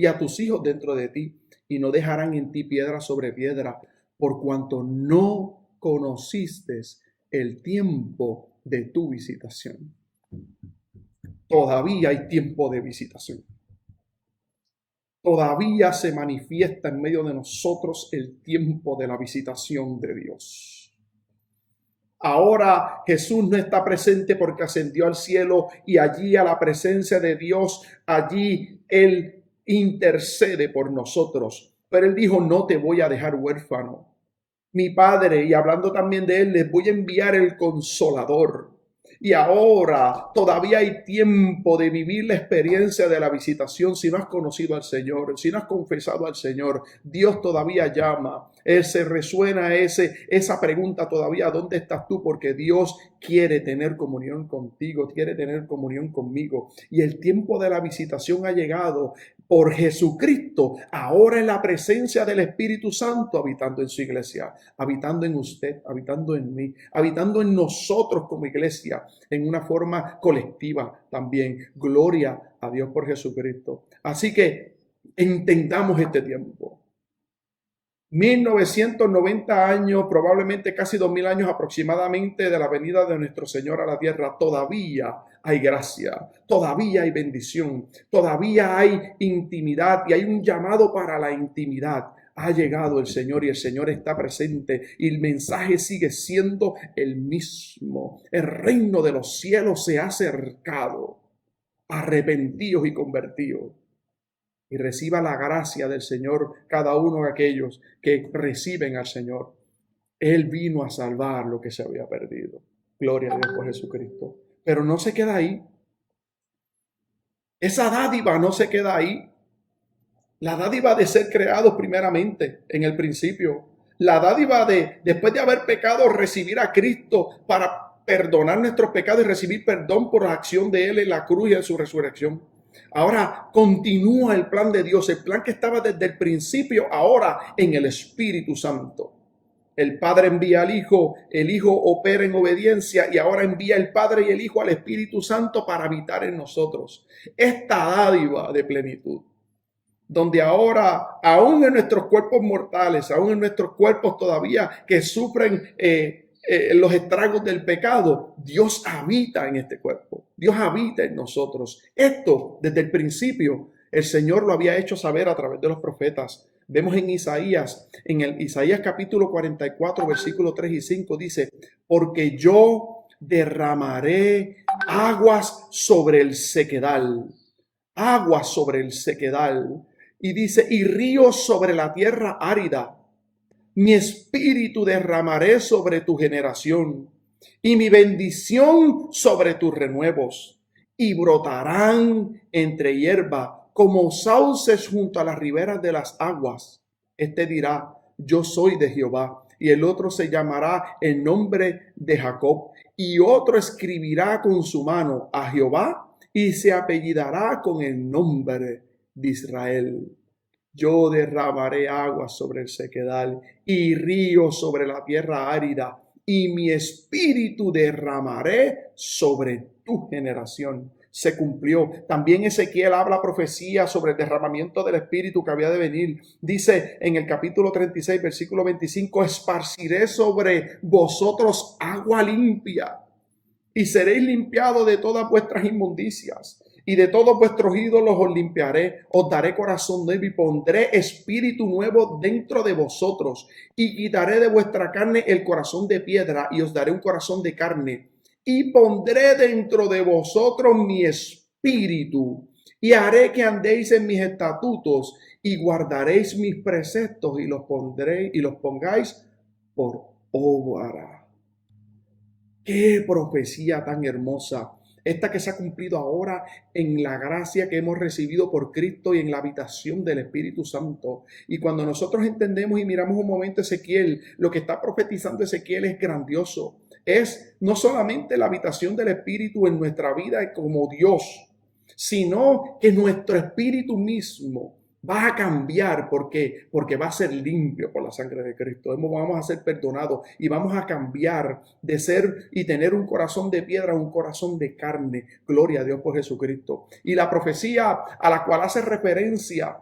a tus hijos dentro de ti, y no dejarán en ti piedra sobre piedra, por cuanto no conociste el tiempo de tu visitación. Todavía hay tiempo de visitación. todavía se manifiesta en medio de nosotros el tiempo de la visitación de Dios. Ahora Jesús no está presente porque ascendió al cielo y allí a la presencia de Dios, allí Él intercede por nosotros. Pero Él dijo, no te voy a dejar huérfano. Mi Padre, y hablando también de Él, les voy a enviar el Consolador. Y ahora todavía hay tiempo de vivir la experiencia de la visitación. Si no has conocido al Señor, si no has confesado al Señor, Dios todavía llama. Se resuena esa pregunta todavía, ¿dónde estás tú? Porque Dios quiere tener comunión contigo, quiere tener comunión conmigo. Y el tiempo de la visitación ha llegado por Jesucristo, ahora en la presencia del Espíritu Santo, habitando en su iglesia, habitando en usted, habitando en mí, habitando en nosotros como iglesia, en una forma colectiva también. Gloria a Dios por Jesucristo. Así que entendamos este tiempo. 1990 años, probablemente casi 2000 años aproximadamente de la venida de nuestro Señor a la tierra. Todavía hay gracia, todavía hay bendición, todavía hay intimidad y hay un llamado para la intimidad. Ha llegado el Señor y el Señor está presente y el mensaje sigue siendo el mismo. El reino de los cielos se ha acercado. Arrepentidos y convertidos. Y reciba la gracia del Señor cada uno de aquellos que reciben al Señor. Él vino a salvar lo que se había perdido. Gloria a Dios por Jesucristo. Pero no se queda ahí. Esa dádiva no se queda ahí. La dádiva de ser creados primeramente en el principio. La dádiva de, después de haber pecado, recibir a Cristo para perdonar nuestros pecados y recibir perdón por la acción de Él en la cruz y en su resurrección. Ahora continúa el plan de Dios, el plan que estaba desde el principio, ahora en el Espíritu Santo. El Padre envía al Hijo, el Hijo opera en obediencia y ahora envía el Padre y el Hijo al Espíritu Santo para habitar en nosotros. Esta dádiva de plenitud, donde ahora, aún en nuestros cuerpos mortales, aún en nuestros cuerpos todavía que sufren los estragos del pecado, Dios habita en este cuerpo. Dios habita en nosotros. Esto, desde el principio, el Señor lo había hecho saber a través de los profetas. Vemos en Isaías, en el Isaías capítulo 44, versículos 3 y 5, dice, porque yo derramaré aguas sobre el sequedal. Aguas sobre el sequedal. Y dice, y ríos sobre la tierra árida. Mi espíritu derramaré sobre tu generación y mi bendición sobre tus renuevos. Y brotarán entre hierba como sauces junto a las riberas de las aguas. Este dirá, yo soy de Jehová. Y el otro se llamará el nombre de Jacob. Y otro escribirá con su mano a Jehová y se apellidará con el nombre de Israel. Yo derramaré aguas sobre el sequedal y ríos sobre la tierra árida, y mi espíritu derramaré sobre tu generación. Se cumplió. También Ezequiel habla profecía sobre el derramamiento del espíritu que había de venir. Dice en el capítulo 36, versículo 25, esparciré sobre vosotros agua limpia y seréis limpiados de todas vuestras inmundicias. Y de todos vuestros ídolos os limpiaré, os daré corazón nuevo y pondré espíritu nuevo dentro de vosotros. Y quitaré de vuestra carne el corazón de piedra y os daré un corazón de carne. Y pondré dentro de vosotros mi espíritu. Y haré que andéis en mis estatutos y guardaréis mis preceptos y los pongáis por obra. ¡Qué profecía tan hermosa! Esta que se ha cumplido ahora en la gracia que hemos recibido por Cristo y en la habitación del Espíritu Santo. Y cuando nosotros entendemos y miramos un momento Ezequiel, lo que está profetizando Ezequiel es grandioso. Es no solamente la habitación del Espíritu en nuestra vida como Dios, sino que nuestro espíritu mismo va a cambiar porque va a ser limpio por la sangre de Cristo. Vamos a ser perdonados y vamos a cambiar de ser y tener un corazón de piedra a un corazón de carne. Gloria a Dios por Jesucristo. Y la profecía a la cual hace referencia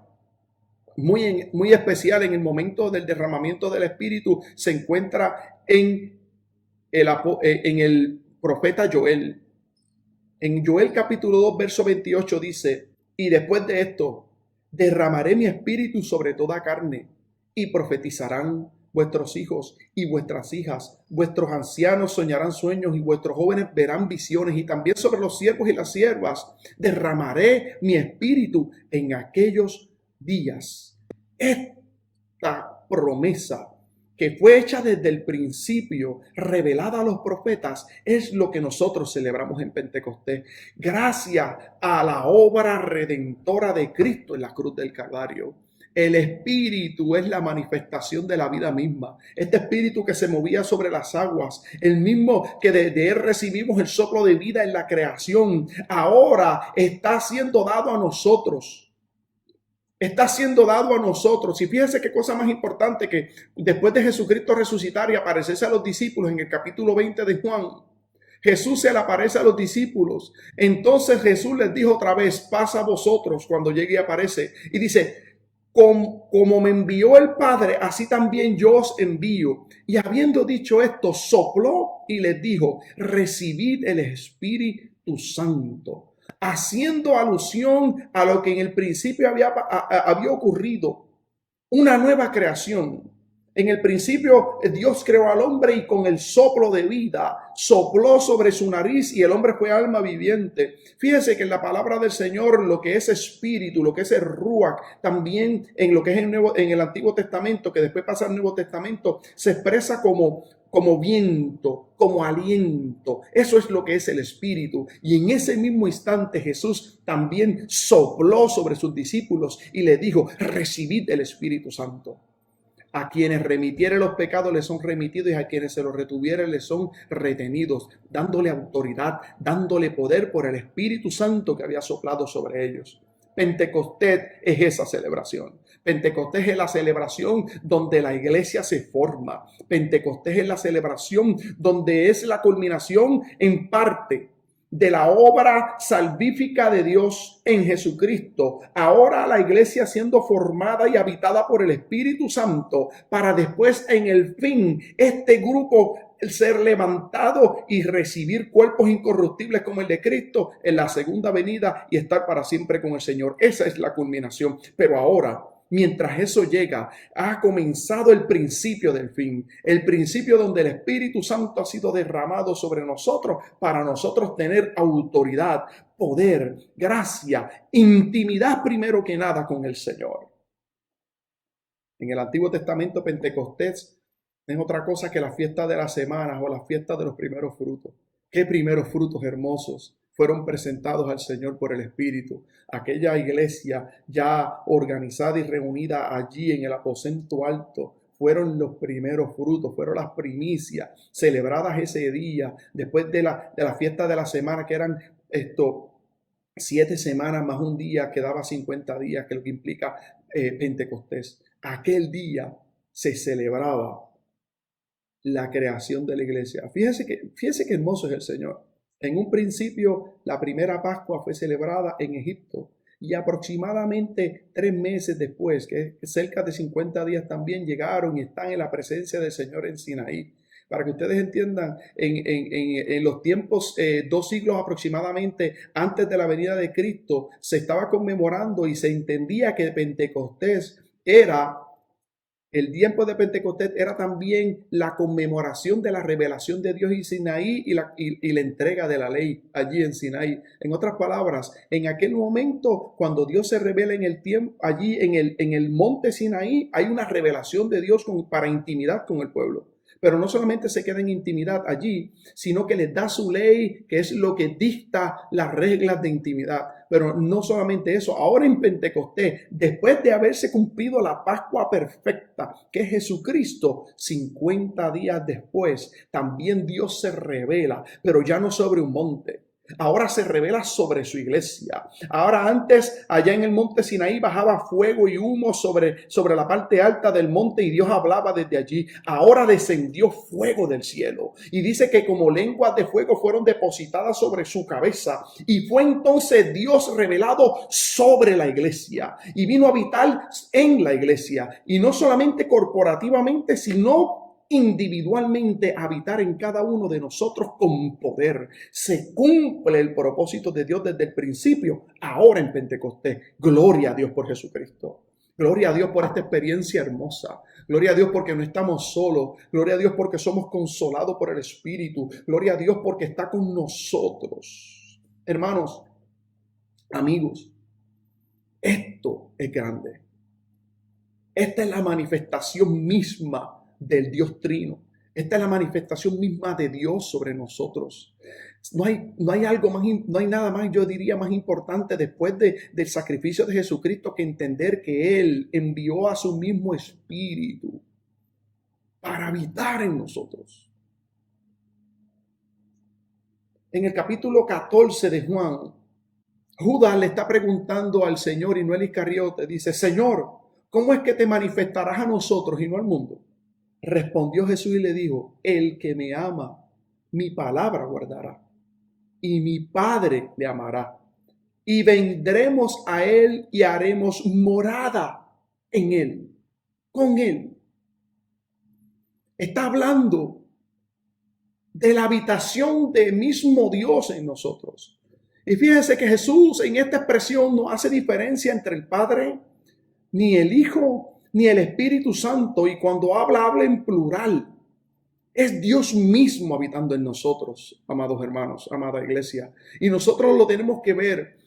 muy especial en el momento del derramamiento del Espíritu se encuentra en el profeta Joel. En Joel capítulo 2, verso 28 dice, y después de esto, derramaré mi espíritu sobre toda carne y profetizarán vuestros hijos y vuestras hijas, vuestros ancianos soñarán sueños y vuestros jóvenes verán visiones, y también sobre los siervos y las siervas derramaré mi espíritu en aquellos días. Esta promesa que fue hecha desde el principio, revelada a los profetas, es lo que nosotros celebramos en Pentecostés. Gracias a la obra redentora de Cristo en la cruz del Calvario. El Espíritu es la manifestación de la vida misma. Este Espíritu que se movía sobre las aguas, el mismo que de Él recibimos el soplo de vida en la creación, ahora está siendo dado a nosotros. Está siendo dado a nosotros. Y fíjense qué cosa más importante, que después de Jesucristo resucitar y aparecerse a los discípulos en el capítulo 20 de Juan, Jesús se le aparece a los discípulos. Entonces Jesús les dijo otra vez: pasa a vosotros, cuando llegue y aparece. Y dice: como me envió el Padre, así también yo os envío. Y habiendo dicho esto, sopló y les dijo: recibid el Espíritu Santo. Haciendo alusión a lo que en el principio había ocurrido, una nueva creación. En el principio Dios creó al hombre y con el soplo de vida sopló sobre su nariz y el hombre fue alma viviente. Fíjese que en la palabra del Señor lo que es espíritu, lo que es el ruach, también en lo que es en el Antiguo Testamento, que después pasa al Nuevo Testamento, se expresa como viento, como aliento. Eso es lo que es el espíritu. Y en ese mismo instante Jesús también sopló sobre sus discípulos y les dijo: recibid el Espíritu Santo. A quienes remitiere los pecados les son remitidos, y a quienes se los retuviere les son retenidos, dándole autoridad, dándole poder por el Espíritu Santo que había soplado sobre ellos. Pentecostés es esa celebración. Pentecostés es la celebración donde la iglesia se forma. Pentecostés es la celebración donde es la culminación en parte de la obra salvífica de Dios en Jesucristo. Ahora la iglesia siendo formada y habitada por el Espíritu Santo, para después en el fin este grupo ser levantado y recibir cuerpos incorruptibles como el de Cristo en la segunda venida y estar para siempre con el Señor. Esa es la culminación. Pero ahora, mientras eso llega, ha comenzado el principio del fin, el principio donde el Espíritu Santo ha sido derramado sobre nosotros para nosotros tener autoridad, poder, gracia, intimidad primero que nada con el Señor. En el Antiguo Testamento, Pentecostés es otra cosa que la fiesta de las semanas o la fiesta de los primeros frutos. ¿Qué primeros frutos hermosos fueron presentados al Señor por el Espíritu? Aquella iglesia ya organizada y reunida allí en el aposento alto fueron los primeros frutos, fueron las primicias celebradas ese día, después de la fiesta de la semana, que eran 7 semanas más un día, que daba 50 días, que es lo que implica Pentecostés. Aquel día se celebraba la creación de la iglesia. Fíjese que hermoso es el Señor. En un principio, la primera Pascua fue celebrada en Egipto, y aproximadamente 3 meses después, que es cerca de 50 días, también llegaron y están en la presencia del Señor en Sinaí. Para que ustedes entiendan, en los tiempos, 2 siglos aproximadamente antes de la venida de Cristo, se estaba conmemorando y se entendía que Pentecostés era... El tiempo de Pentecostés era también la conmemoración de la revelación de Dios en Sinaí y la entrega de la ley allí en Sinaí. En otras palabras, en aquel momento, cuando Dios se revela en el tiempo, allí en el monte Sinaí, hay una revelación de Dios para intimidad con el pueblo. Pero no solamente se queda en intimidad allí, sino que les da su ley, que es lo que dicta las reglas de intimidad. Pero no solamente eso, ahora en Pentecostés, después de haberse cumplido la Pascua perfecta, que es Jesucristo, 50 días después, también Dios se revela, pero ya no sobre un monte. Ahora se revela sobre su iglesia. Ahora, antes, allá en el monte Sinaí, bajaba fuego y humo sobre la parte alta del monte y Dios hablaba desde allí. Ahora descendió fuego del cielo. Y dice que como lenguas de fuego fueron depositadas sobre su cabeza. Y fue entonces Dios revelado sobre la iglesia. Y vino a habitar en la iglesia. Y no solamente corporativamente, sino individualmente a habitar en cada uno de nosotros con poder. Se cumple el propósito de Dios desde el principio, ahora en Pentecostés. Gloria a Dios por Jesucristo. Gloria a Dios por esta experiencia hermosa. Gloria a Dios porque no estamos solos. Gloria a Dios porque somos consolados por el Espíritu. Gloria a Dios porque está con nosotros. Hermanos, amigos, esto es grande. Esta es la manifestación misma del Dios Trino. Esta es la manifestación misma de Dios sobre nosotros. No hay algo más, no hay nada más, yo diría, más importante después del sacrificio de Jesucristo que entender que Él envió a su mismo Espíritu para habitar en nosotros. En el capítulo 14 de Juan, Judas le está preguntando al Señor y no el Iscariote, dice: Señor, ¿cómo es que te manifestarás a nosotros y no al mundo? Respondió Jesús y le dijo: el que me ama, mi palabra guardará, y mi Padre le amará, y vendremos a él y haremos morada en él, con él. Está hablando de la habitación del mismo Dios en nosotros. Y fíjense que Jesús en esta expresión no hace diferencia entre el Padre, ni el Hijo, ni el Espíritu Santo. Y cuando habla en plural. Es Dios mismo habitando en nosotros, amados hermanos, amada iglesia. Y nosotros lo tenemos que ver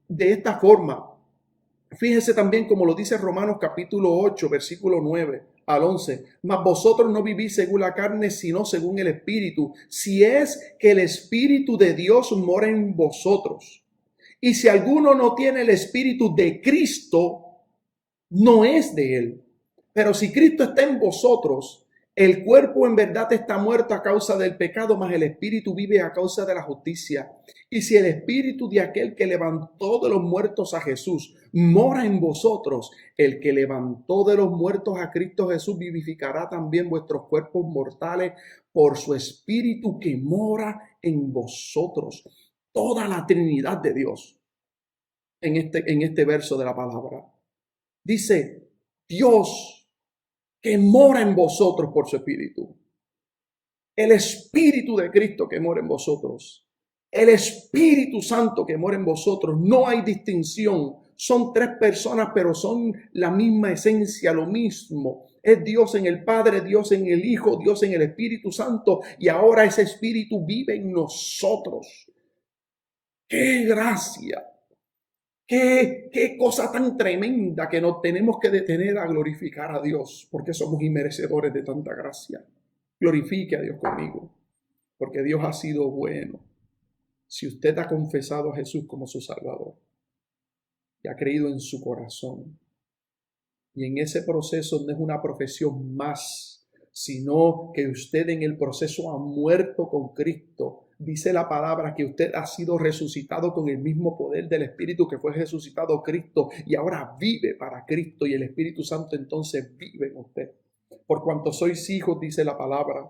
de esta forma. Fíjense también como lo dice Romanos capítulo 8, versículo 9 al 11. Mas vosotros no vivís según la carne, sino según el Espíritu, si es que el Espíritu de Dios mora en vosotros. Y si alguno no tiene el Espíritu de Cristo, no es de él. Pero si Cristo está en vosotros, el cuerpo en verdad está muerto a causa del pecado, mas el Espíritu vive a causa de la justicia. Y si el Espíritu de aquel que levantó de los muertos a Jesús mora en vosotros, el que levantó de los muertos a Cristo Jesús vivificará también vuestros cuerpos mortales por su Espíritu que mora en vosotros. Toda la Trinidad de Dios en este verso de la palabra. Dice Dios que mora en vosotros por su Espíritu. El Espíritu de Cristo que mora en vosotros. El Espíritu Santo que mora en vosotros. No hay distinción. Son tres personas, pero son la misma esencia, lo mismo. Es Dios en el Padre, Dios en el Hijo, Dios en el Espíritu Santo. Y ahora ese Espíritu vive en nosotros. ¡Qué gracia! Qué cosa tan tremenda que nos tenemos que detener a glorificar a Dios, porque somos inmerecedores de tanta gracia. Glorifique a Dios conmigo, porque Dios ha sido bueno. Si usted ha confesado a Jesús como su Salvador y ha creído en su corazón, y en ese proceso no es una profesión más, sino que usted en el proceso ha muerto con Cristo. Dice la palabra que usted ha sido resucitado con el mismo poder del Espíritu que fue resucitado Cristo y ahora vive para Cristo y el Espíritu Santo entonces vive en usted. Por cuanto sois hijos, dice la palabra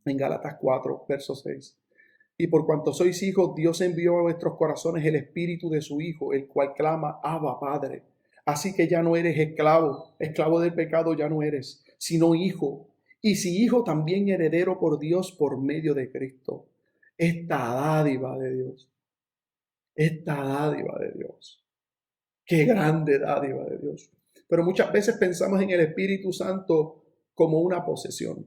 en Gálatas 4, verso 6. Y por cuanto sois hijos, Dios envió a vuestros corazones el Espíritu de su Hijo, el cual clama: Abba, Padre. Así que ya no eres esclavo del pecado ya no eres, sino hijo. Y si hijo, también heredero por Dios por medio de Cristo. Esta dádiva de Dios. Qué grande dádiva de Dios. Pero muchas veces pensamos en el Espíritu Santo como una posesión.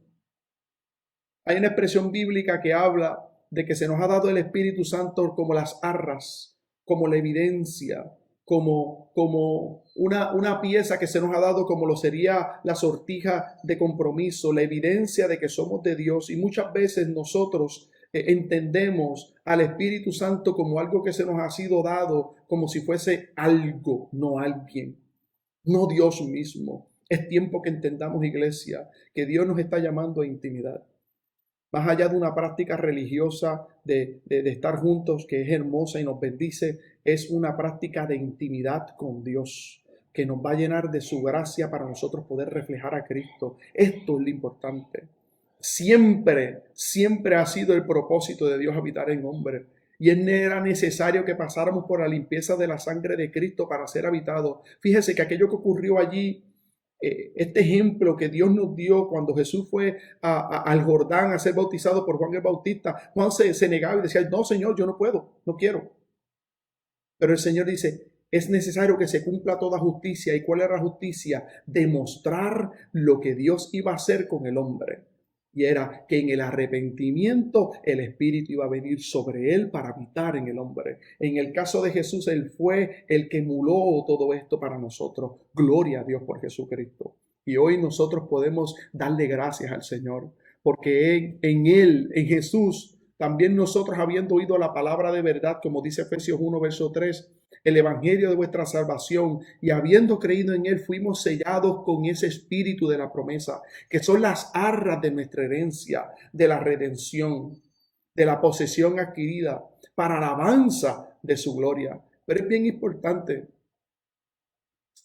Hay una expresión bíblica que habla de que se nos ha dado el Espíritu Santo como las arras, como la evidencia, como una pieza que se nos ha dado como lo sería la sortija de compromiso, la evidencia de que somos de Dios. Y muchas veces nosotros entendemos al Espíritu Santo como algo que se nos ha sido dado, como si fuese algo, no alguien, no Dios mismo. Es tiempo que entendamos, iglesia, que Dios nos está llamando a intimidad. Más allá de una práctica religiosa de estar juntos, que es hermosa y nos bendice, es una práctica de intimidad con Dios, que nos va a llenar de su gracia para nosotros poder reflejar a Cristo. Esto es lo importante. Siempre ha sido el propósito de Dios habitar en hombre. Y era necesario que pasáramos por la limpieza de la sangre de Cristo para ser habitados. Fíjese que aquello que ocurrió allí este ejemplo que Dios nos dio cuando Jesús fue al Jordán a ser bautizado por Juan el Bautista. Juan se negaba y decía, no, Señor, yo no puedo, no quiero. Pero el Señor dice, es necesario que se cumpla toda justicia. ¿Y cuál era la justicia? Demostrar lo que Dios iba a hacer con el hombre. Y era que en el arrepentimiento el Espíritu iba a venir sobre él para habitar en el hombre. En el caso de Jesús, él fue el que emuló todo esto para nosotros. Gloria a Dios por Jesucristo. Y hoy nosotros podemos darle gracias al Señor, porque en Él, en Jesús, también nosotros, habiendo oído la palabra de verdad, como dice Efesios 1, verso 3, el evangelio de vuestra salvación, y habiendo creído en él, fuimos sellados con ese espíritu de la promesa, que son las arras de nuestra herencia, de la redención, de la posesión adquirida, para alabanza de su gloria. Pero es bien importante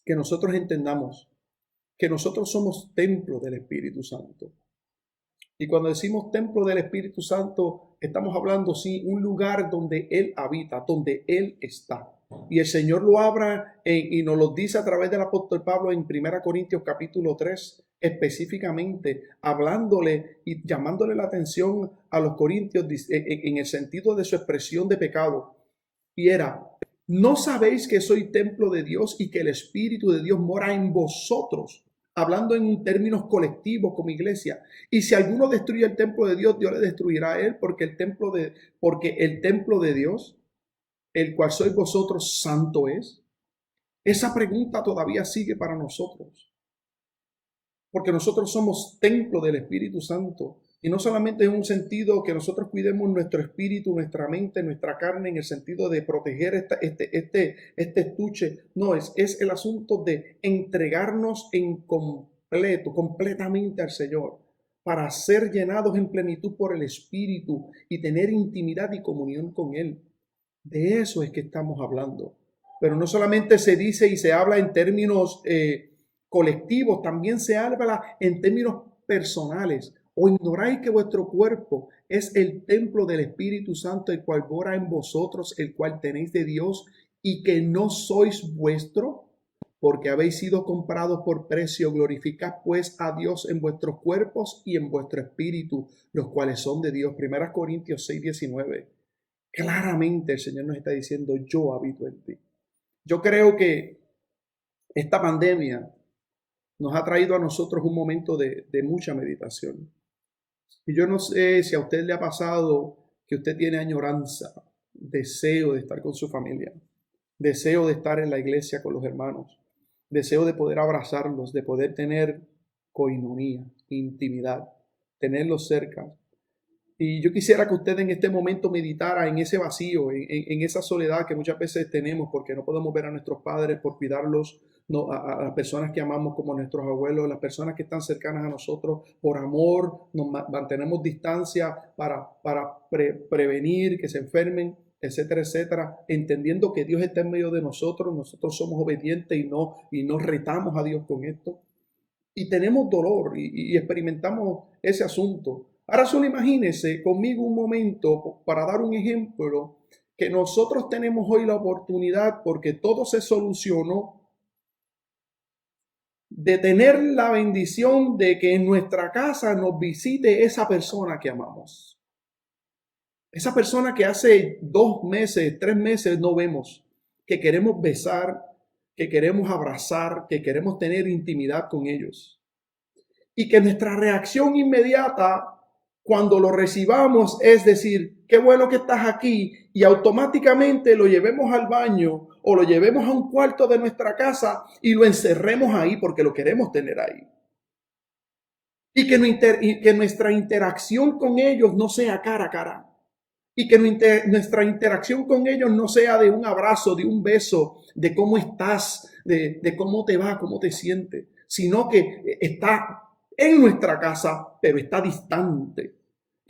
que nosotros entendamos que nosotros somos templo del Espíritu Santo. Y cuando decimos templo del Espíritu Santo, estamos hablando, sí, un lugar donde Él habita, donde Él está. Y el Señor lo habla y nos lo dice a través del apóstol Pablo en 1 Corintios capítulo 3, específicamente hablándole y llamándole la atención a los corintios en el sentido de su expresión de pecado. Y era, ¿no sabéis que soy templo de Dios y que el Espíritu de Dios mora en vosotros? Hablando en términos colectivos como iglesia. Y si alguno destruye el templo de Dios, Dios le destruirá a él, porque el templo de Dios, el cual sois vosotros, santo es. Esa pregunta todavía sigue para nosotros, porque nosotros somos templo del Espíritu Santo. Y no solamente en un sentido que nosotros cuidemos nuestro espíritu, nuestra mente, nuestra carne, en el sentido de proteger este estuche. No, es el asunto de entregarnos completamente al Señor, para ser llenados en plenitud por el Espíritu y tener intimidad y comunión con Él. De eso es que estamos hablando. Pero no solamente se dice y se habla en términos colectivos, también se habla en términos personales. ¿O ignoráis que vuestro cuerpo es el templo del Espíritu Santo, el cual mora en vosotros, el cual tenéis de Dios, y que no sois vuestro? Porque habéis sido comprados por precio. Glorificad pues a Dios en vuestros cuerpos y en vuestro espíritu, los cuales son de Dios. 1 Corintios 6, 19. Claramente el Señor nos está diciendo, yo habito en ti. Yo creo que esta pandemia nos ha traído a nosotros un momento de mucha meditación. Y yo no sé si a usted le ha pasado que usted tiene añoranza, deseo de estar con su familia, deseo de estar en la iglesia con los hermanos, deseo de poder abrazarlos, de poder tener coinonía, intimidad, tenerlos cerca. Y yo quisiera que usted en este momento meditara en ese vacío, en esa soledad que muchas veces tenemos porque no podemos ver a nuestros padres por cuidarlos, no, a las personas que amamos como nuestros abuelos, las personas que están cercanas a nosotros. Por amor nos mantenemos distancia para prevenir que se enfermen, etcétera, etcétera, entendiendo que Dios está en medio de nosotros. Nosotros somos obedientes y no retamos a Dios con esto. Y tenemos dolor y experimentamos ese asunto. Ahora solo imagínense conmigo un momento, para dar un ejemplo, que nosotros tenemos hoy la oportunidad, porque todo se solucionó, de tener la bendición de que en nuestra casa nos visite esa persona que amamos. Esa persona que hace 2 meses, 3 meses no vemos, que queremos besar, que queremos abrazar, que queremos tener intimidad con ellos. Y que nuestra reacción inmediata cuando lo recibamos es decir, qué bueno que estás aquí, y automáticamente lo llevemos al baño o lo llevemos a un cuarto de nuestra casa y lo encerremos ahí porque lo queremos tener ahí. Y que nuestra interacción con ellos no sea cara a cara. Y que nuestra interacción con ellos no sea de un abrazo, de un beso, de cómo estás, de cómo te va, cómo te sientes, sino que está en nuestra casa, pero está distante.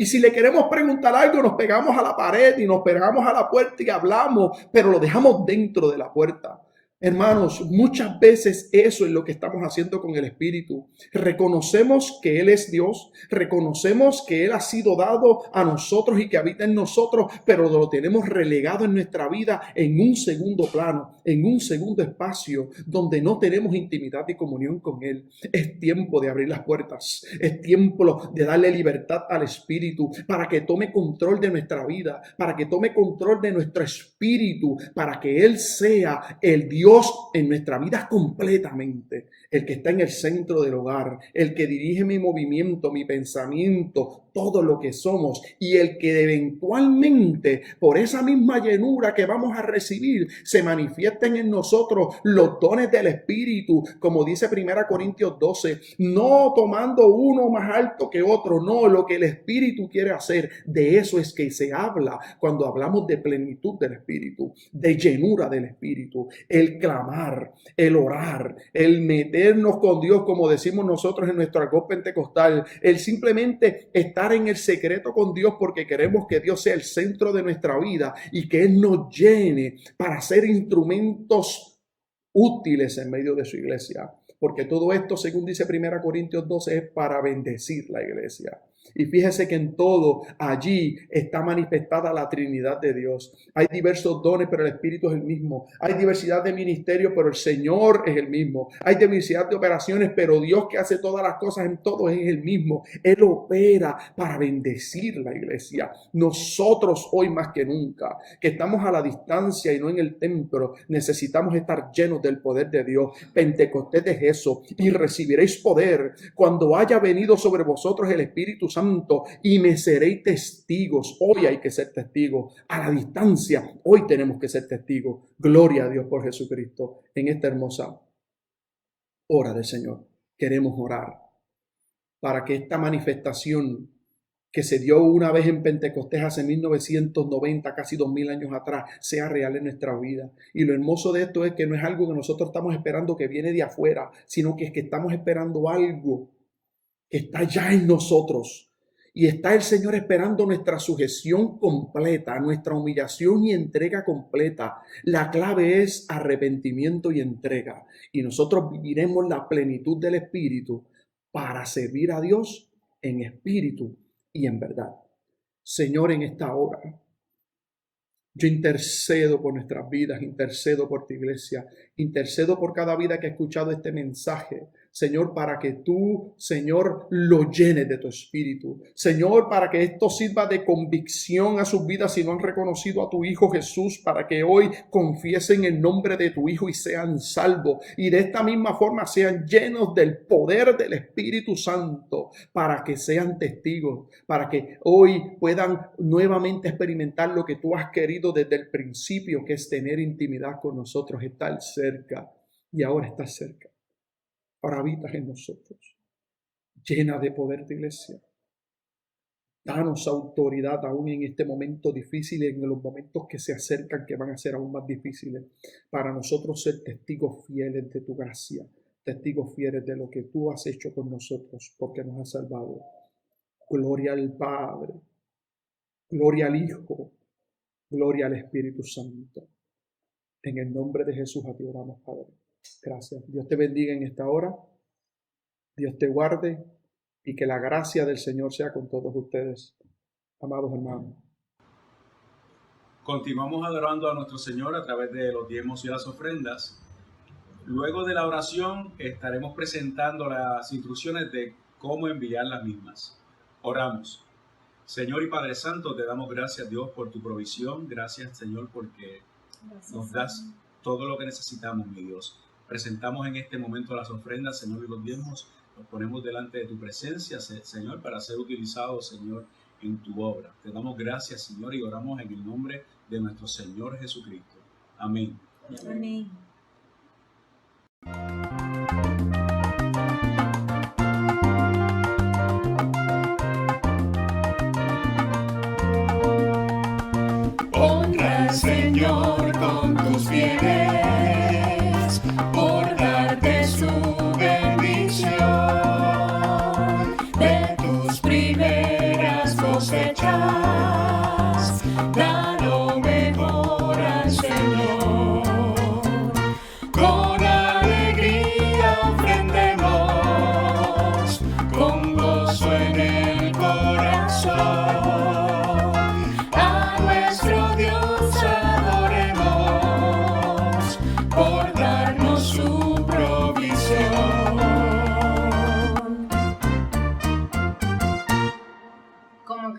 Y si le queremos preguntar algo, nos pegamos a la pared y nos pegamos a la puerta y hablamos, pero lo dejamos dentro de la puerta. Hermanos, muchas veces eso es lo que estamos haciendo con el Espíritu. Reconocemos que Él es Dios, reconocemos que Él ha sido dado a nosotros y que habita en nosotros, pero lo tenemos relegado en nuestra vida en un segundo plano, en un segundo espacio donde no tenemos intimidad y comunión con Él. Es tiempo de abrir las puertas, es tiempo de darle libertad al Espíritu para que tome control de nuestra vida, para que tome control de nuestro espíritu, para que Él sea el Dios en nuestra vida completamente, el que está en el centro del hogar, el que dirige mi movimiento, mi pensamiento, todo lo que somos, y el que eventualmente por esa misma llenura que vamos a recibir se manifiesten en nosotros los dones del Espíritu, como dice 1 Corintios 12, no tomando uno más alto que otro, no, lo que el Espíritu quiere hacer. De eso es que se habla cuando hablamos de plenitud del Espíritu, de llenura del Espíritu, el clamar, el orar, el meternos con Dios, como decimos nosotros en nuestro argot pentecostal, el simplemente estar en el secreto con Dios porque queremos que Dios sea el centro de nuestra vida y que Él nos llene para ser instrumentos útiles en medio de su iglesia. Porque todo esto, según dice 1 Corintios 12, es para bendecir la iglesia. Y fíjese que en todo allí está manifestada la Trinidad de Dios. Hay diversos dones, pero el Espíritu es el mismo. Hay diversidad de ministerios, pero el Señor es el mismo. Hay diversidad de operaciones, pero Dios que hace todas las cosas en todo es el mismo. Él opera para bendecir la iglesia. Nosotros hoy más que nunca, que estamos a la distancia y no en el templo, necesitamos estar llenos del poder de Dios. Pentecostés es eso. Y recibiréis poder cuando haya venido sobre vosotros el Espíritu Santo y me seréis testigos. Hoy hay que ser testigos. A la distancia, hoy tenemos que ser testigos. Gloria a Dios por Jesucristo. En esta hermosa hora del Señor queremos orar para que esta manifestación que se dio una vez en Pentecostés hace 1990, casi 2000 años atrás, sea real en nuestra vida. Y lo hermoso de esto es que no es algo que nosotros estamos esperando que viene de afuera, sino que es que estamos esperando algo que está ya en nosotros. Y está el Señor esperando nuestra sujeción completa, nuestra humillación y entrega completa. La clave es arrepentimiento y entrega. Y nosotros viviremos la plenitud del Espíritu para servir a Dios en espíritu y en verdad. Señor, en esta hora, yo intercedo por nuestras vidas, intercedo por tu iglesia, intercedo por cada vida que ha escuchado este mensaje. Señor, para que tú, Señor, lo llenes de tu espíritu. Señor, para que esto sirva de convicción a sus vidas si no han reconocido a tu Hijo Jesús, para que hoy confiesen el nombre de tu Hijo y sean salvos. Y de esta misma forma sean llenos del poder del Espíritu Santo, para que sean testigos, para que hoy puedan nuevamente experimentar lo que tú has querido desde el principio, que es tener intimidad con nosotros, estar cerca. Y ahora estás cerca. Ahora habitas en nosotros. Llena de poder tu iglesia. Danos autoridad aún en este momento difícil y en los momentos que se acercan, que van a ser aún más difíciles, para nosotros ser testigos fieles de tu gracia, testigos fieles de lo que tú has hecho con nosotros, porque nos has salvado. Gloria al Padre, gloria al Hijo, gloria al Espíritu Santo. En el nombre de Jesús a ti oramos, Padre. Gracias. Dios te bendiga en esta hora. Dios te guarde y que la gracia del Señor sea con todos ustedes, amados hermanos. Continuamos adorando a nuestro Señor a través de los diezmos y las ofrendas. Luego de la oración estaremos presentando las instrucciones de cómo enviar las mismas. Oramos. Señor y Padre Santo, te damos gracias, Dios, por tu provisión. Gracias, Señor, porque nos das todo lo que necesitamos, mi Dios. Presentamos en este momento las ofrendas, Señor, y los diezmos. Los ponemos delante de tu presencia, Señor, para ser utilizados, Señor, en tu obra. Te damos gracias, Señor, y oramos en el nombre de nuestro Señor Jesucristo. Amén. Amén. Honra al Señor con tus bienes, por darte su bendición. De tus primeras cosechas, da lo mejor al Señor.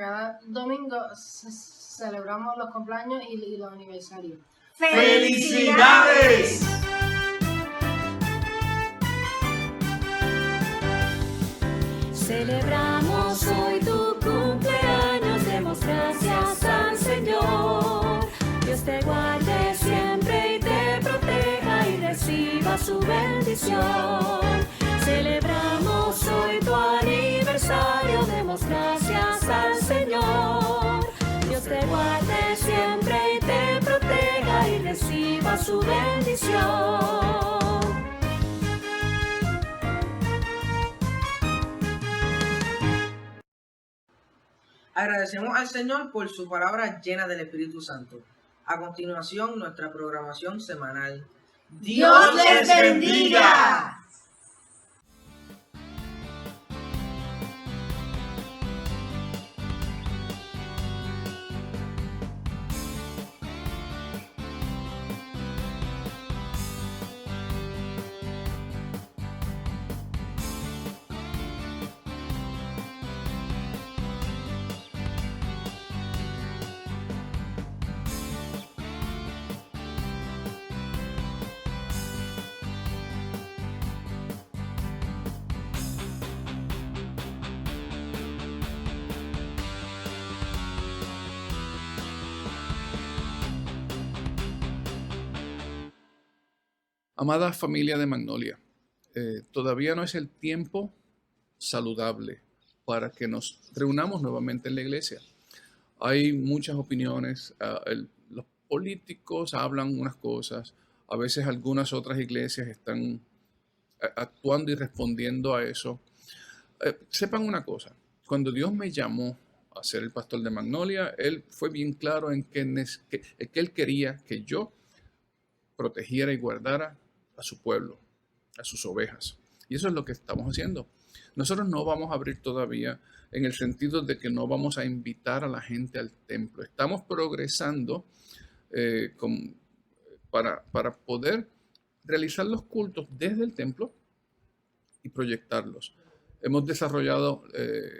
cada domingo celebramos los cumpleaños y los aniversarios. ¡Felicidades! Celebramos hoy tu cumpleaños, demos gracias al Señor. Dios te guarde siempre y te proteja y reciba su bendición. Celebramos hoy tu aniversario, demos gracias al Señor. Dios te guarde siempre y te proteja y reciba su bendición. Agradecemos al Señor por su palabra llena del Espíritu Santo. A continuación, nuestra programación semanal. ¡Dios les bendiga! Amada familia de Magnolia, todavía no es el tiempo saludable para que nos reunamos nuevamente en la iglesia. Hay muchas opiniones, los políticos hablan unas cosas, a veces algunas otras iglesias están actuando y respondiendo a eso. Sepan una cosa, cuando Dios me llamó a ser el pastor de Magnolia, Él fue bien claro en que Él quería que yo protegiera y guardara a su pueblo, a sus ovejas. Y eso es lo que estamos haciendo. Nosotros no vamos a abrir todavía en el sentido de que no vamos a invitar a la gente al templo. Estamos progresando para poder realizar los cultos desde el templo y proyectarlos. Hemos desarrollado,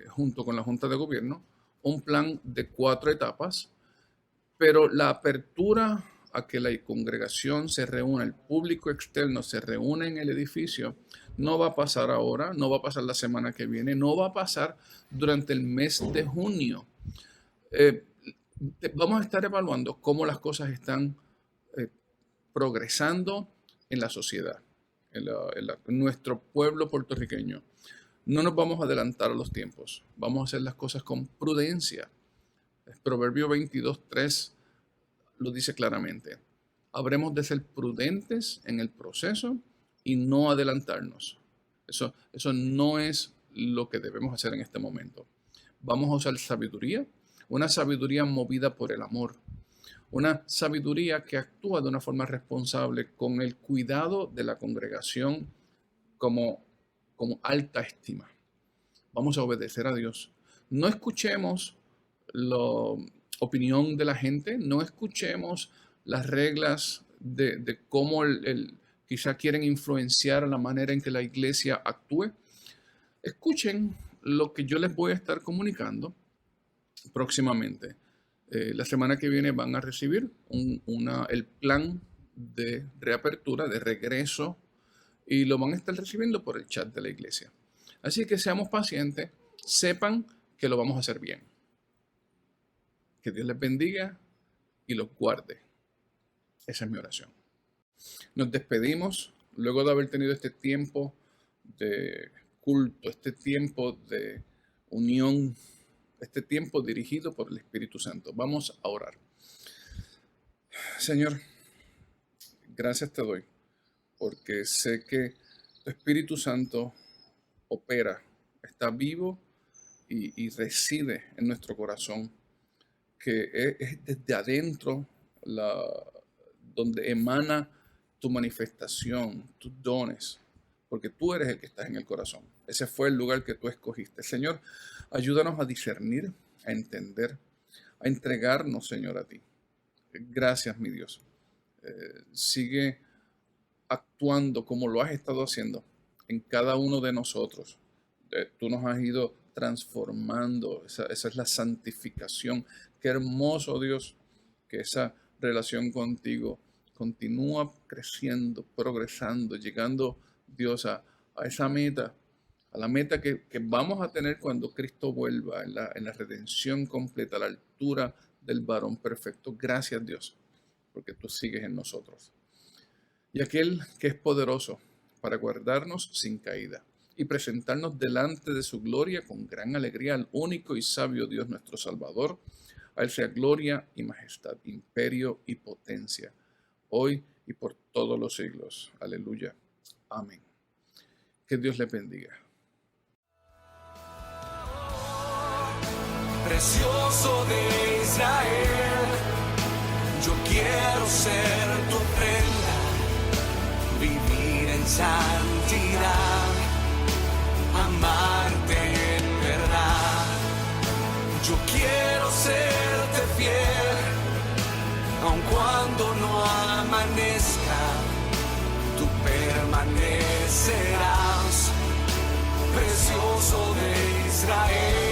junto con la Junta de Gobierno, un plan de 4 etapas, pero la apertura a que la congregación se reúna, el público externo se reúne en el edificio, no va a pasar ahora, no va a pasar la semana que viene, no va a pasar durante el mes de junio. Vamos a estar evaluando cómo las cosas están progresando en la sociedad, en nuestro pueblo puertorriqueño. No nos vamos a adelantar a los tiempos, vamos a hacer las cosas con prudencia. El Proverbio 22:3 lo dice claramente. Habremos de ser prudentes en el proceso y no adelantarnos. Eso no es lo que debemos hacer en este momento. Vamos a usar sabiduría, una sabiduría movida por el amor, una sabiduría que actúa de una forma responsable con el cuidado de la congregación como alta estima. Vamos a obedecer a Dios. No escuchemos la opinión de la gente, no escuchemos las reglas de cómo quizá quieren influenciar la manera en que la iglesia actúe. Escuchen lo que yo les voy a estar comunicando próximamente. La semana que viene van a recibir el plan de reapertura, de regreso, y lo van a estar recibiendo por el chat de la iglesia. Así que seamos pacientes, sepan que lo vamos a hacer bien. Que Dios les bendiga y los guarde. Esa es mi oración. Nos despedimos luego de haber tenido este tiempo de culto, este tiempo de unión, este tiempo dirigido por el Espíritu Santo. Vamos a orar. Señor, gracias te doy, porque sé que tu Espíritu Santo opera, está vivo y reside en nuestro corazón, que es desde adentro donde emana tu manifestación, tus dones, porque tú eres el que estás en el corazón. Ese fue el lugar que tú escogiste. Señor, ayúdanos a discernir, a entender, a entregarnos, Señor, a ti. Gracias, mi Dios. Sigue actuando como lo has estado haciendo en cada uno de nosotros. Tú nos has ido transformando. Esa es la santificación. Qué hermoso, Dios, que esa relación contigo continúa creciendo, progresando, llegando, Dios, a esa meta, a la meta que vamos a tener cuando Cristo vuelva en la redención completa, a la altura del varón perfecto. Gracias, Dios, porque tú sigues en nosotros. Y aquel que es poderoso para guardarnos sin caída y presentarnos delante de su gloria con gran alegría al único y sabio Dios nuestro Salvador. A Él sea gloria y majestad, imperio y potencia, hoy y por todos los siglos. Aleluya. Amén. Que Dios le bendiga. Precioso de Israel, yo quiero ser tu ofrenda, vivir en santidad, amarte en verdad. Yo quiero serte fiel, aun cuando no amanezca, tú permanecerás. Precioso de Israel.